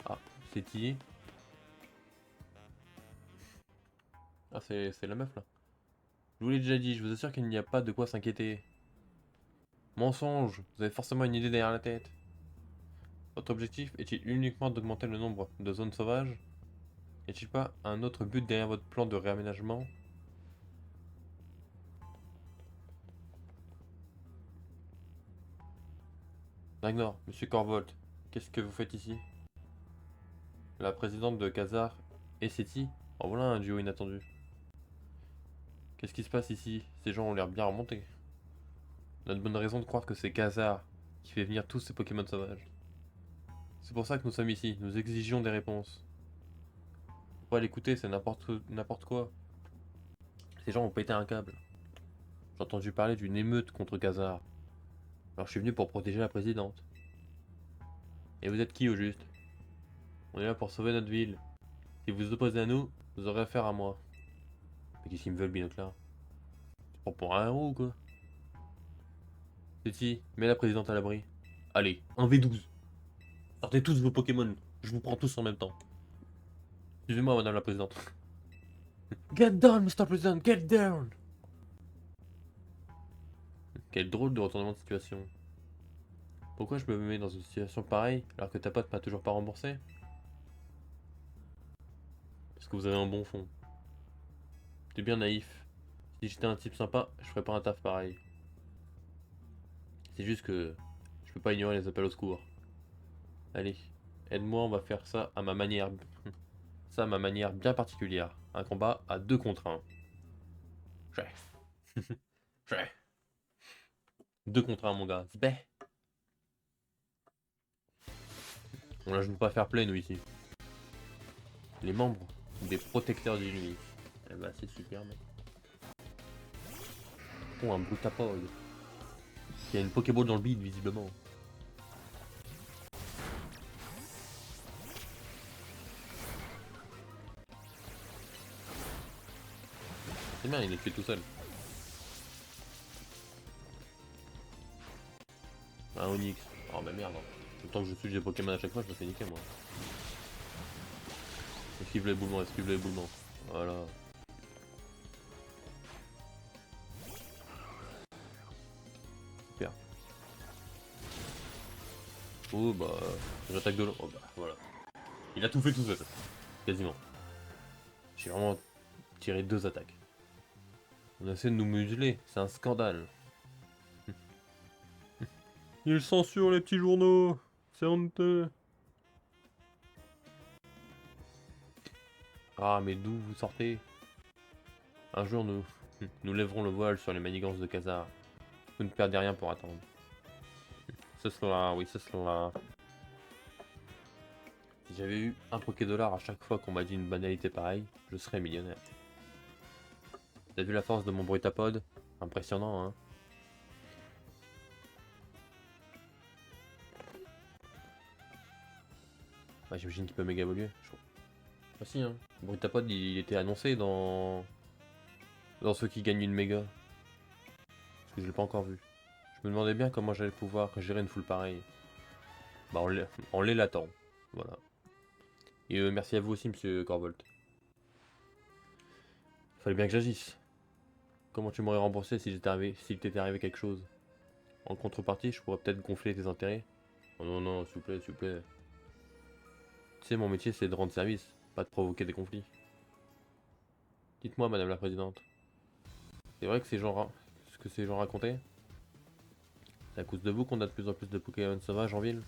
Ah, c'est qui? Ah c'est la meuf là. Je vous l'ai déjà dit, je vous assure qu'il n'y a pas de quoi s'inquiéter. Mensonge, vous avez forcément une idée derrière la tête. Votre objectif est-il uniquement d'augmenter le nombre de zones sauvages? Y a-t-il pas un autre but derrière votre plan de réaménagement? Ragnar, monsieur Corvolt, qu'est-ce que vous faites ici? La présidente de Khazar et Seti? En voilà un duo inattendu. Qu'est-ce qui se passe ici? Ces gens ont l'air bien remontés. On a de bonnes raisons de croire que c'est Khazar qui fait venir tous ces Pokémon sauvages. C'est pour ça que nous sommes ici, nous exigeons des réponses. Faut pas l'écouter, c'est n'importe quoi. Ces gens ont pété un câble. J'ai entendu parler d'une émeute contre Khazar. Alors je suis venu pour protéger la présidente. Et vous êtes qui au juste? On est là pour sauver notre ville. Si vous vous opposez à nous, vous aurez affaire à moi. Mais qu'est-ce qu'ils me veulent, Binoclard? Tu prends pour un héros ou quoi? Titi, mets la présidente à l'abri. Allez, un V12. Sortez tous vos Pokémon. Je vous prends tous en même temps. Excusez-moi, madame la présidente. Get down, Mr. President, get down! Quel drôle de retournement de situation. Pourquoi je me mets dans une situation pareille alors que ta pote m'a toujours pas remboursé? Parce que vous avez un bon fond. T'es bien naïf. Si j'étais un type sympa, je ferais pas un taf pareil. C'est juste que je peux pas ignorer les appels au secours. Allez, aide-moi, on va faire ça à ma manière. Ça à ma manière bien particulière. Un combat à 2 contre 1. Chef. Chef. 2 contre 1 mon gars. Zbeh. On la joue pas fair play nous ici. Les membres des protecteurs du nuit. Eh bah c'est super mec. Oh un Brutapod. Il y a une Pokéball dans le bide visiblement. C'est bien, il est tué tout seul. Un Onix. Oh bah merde. Autant que je suis des Pokémon à chaque fois, je me fais niquer moi. Esquive l'éboulement, esquive l'éboulement. Voilà. Super. Oh bah. J'attaque de l'eau. Oh bah voilà. Il a tout fait tout seul. Quasiment. J'ai vraiment tiré 2 attaques. On essaie de nous museler, c'est un scandale. Ils censurent les petits journaux. C'est honteux. Ah mais d'où vous sortez? Un jour nous lèverons le voile sur les manigances de Khazar. Vous ne perdez rien pour attendre. Ce sera, oui, ce sera. Si j'avais eu un Pokédollar à chaque fois qu'on m'a dit une banalité pareille, je serais millionnaire. T'as vu la force de mon Brutapod? Impressionnant, hein? Bah, j'imagine qu'il peut méga évoluer. Ah si, hein. Brutapod, il était annoncé dans ceux qui gagnent une méga. Parce que je l'ai pas encore vu. Je me demandais bien comment j'allais pouvoir gérer une foule pareille. Bah, on les l'attend. Voilà. Et merci à vous aussi, monsieur Corvolt. Fallait bien que j'agisse. Comment tu m'aurais remboursé si s'il t'était arrivé quelque chose? En contrepartie, je pourrais peut-être gonfler tes intérêts. Oh non, non, s'il vous plaît, s'il vous plaît. Tu sais, mon métier, c'est de rendre service, pas de provoquer des conflits. Dites-moi, madame la présidente. C'est vrai que ce que ces gens racontaient? C'est à cause de vous qu'on a de plus en plus de Pokémon sauvages en ville?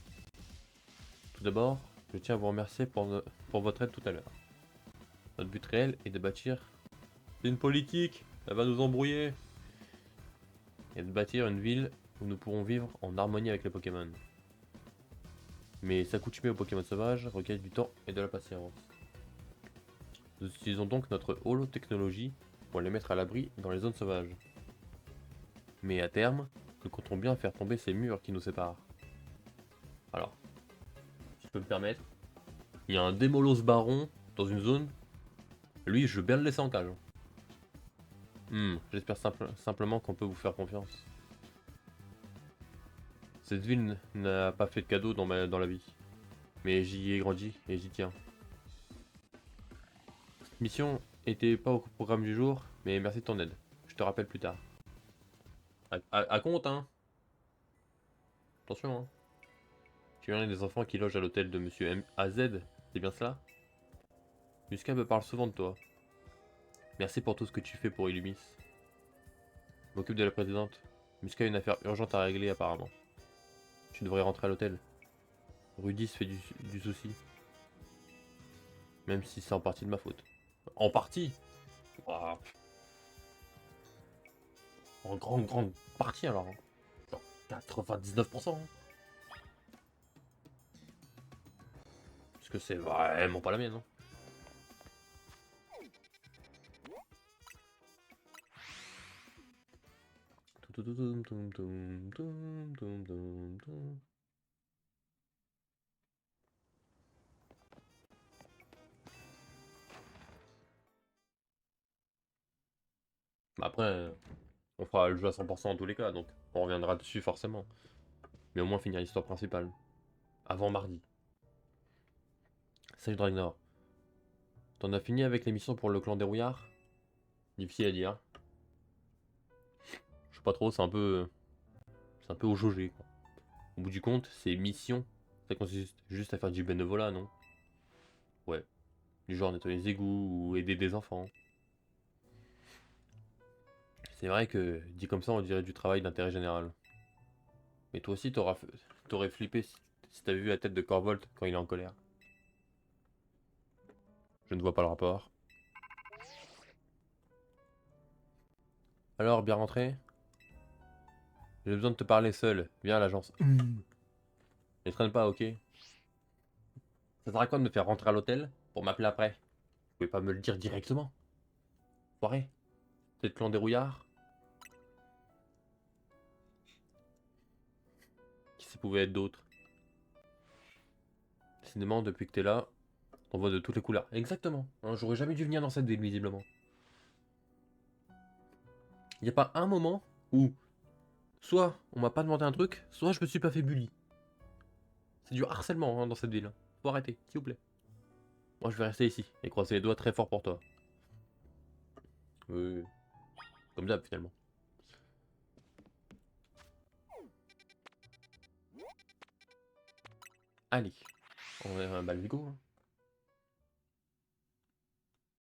Tout d'abord, je tiens à vous remercier pour votre aide tout à l'heure. Notre but réel est de bâtir... C'est une politique! Elle va nous embrouiller! Et de bâtir une ville où nous pourrons vivre en harmonie avec les Pokémon. Mais s'accoutumer aux Pokémon sauvages requiert du temps et de la patience. Nous utilisons donc notre holotechnologie pour les mettre à l'abri dans les zones sauvages. Mais à terme, nous comptons bien faire tomber ces murs qui nous séparent. Alors, si je peux me permettre, il y a un Démolos Baron dans une zone. Lui, je veux bien le laisser en cage. J'espère simplement qu'on peut vous faire confiance. Cette ville n'a pas fait de cadeau dans la vie. Mais j'y ai grandi et j'y tiens. Cette mission était pas au programme du jour, mais merci de ton aide. Je te rappelle plus tard. À compte, hein. Attention, hein. Tu es un des enfants qui loge à l'hôtel de Monsieur MAZ, c'est bien cela? Musca me parle souvent de toi. Merci pour tout ce que tu fais pour Illumis. Je m'occupe de la présidente. Musca a une affaire urgente à régler apparemment. Tu devrais rentrer à l'hôtel. Rudy se fait du souci. Même si c'est en partie de ma faute. En partie. Ouah. En grande partie alors. Hein. Genre 99%. Hein. Parce que c'est vraiment pas la mienne. Hein. Après, on fera le jeu à 100% en tous les cas, donc on reviendra dessus forcément. Mais au moins finir l'histoire principale. Avant mardi. Salut Dragnor. T'en as fini avec l'émission pour le clan des rouillards? Difficile à dire. Je sais pas trop, c'est un peu. C'est un peu au jaugé, quoi. Au bout du compte, c'est mission. Ça consiste juste à faire du bénévolat, non? Ouais. Du genre nettoyer les égouts ou aider des enfants. C'est vrai que, dit comme ça, on dirait du travail d'intérêt général. Mais toi aussi, t'aurais flippé si t'avais vu la tête de Corvolt quand il est en colère. Je ne vois pas le rapport. Alors, bien rentré? J'ai besoin de te parler seul. Viens à l'agence. Ne traîne pas, ok? Ça sert à quoi de me faire rentrer à l'hôtel pour m'appeler après? Vous pouvez pas me le dire directement? Soirée? C'est le clan des rouillards? Qui ça pouvait être d'autre? Décidément, depuis que t'es là, on voit de toutes les couleurs. Exactement. Hein, j'aurais jamais dû venir dans cette ville, visiblement. Y a pas un moment où, soit on m'a pas demandé un truc, soit je me suis pas fait bully. C'est du harcèlement hein, dans cette ville. Faut arrêter, s'il vous plaît. Moi, je vais rester ici et croiser les doigts très fort pour toi. Oui, comme d'hab, finalement. Allez. On va un bal Vigo, hein.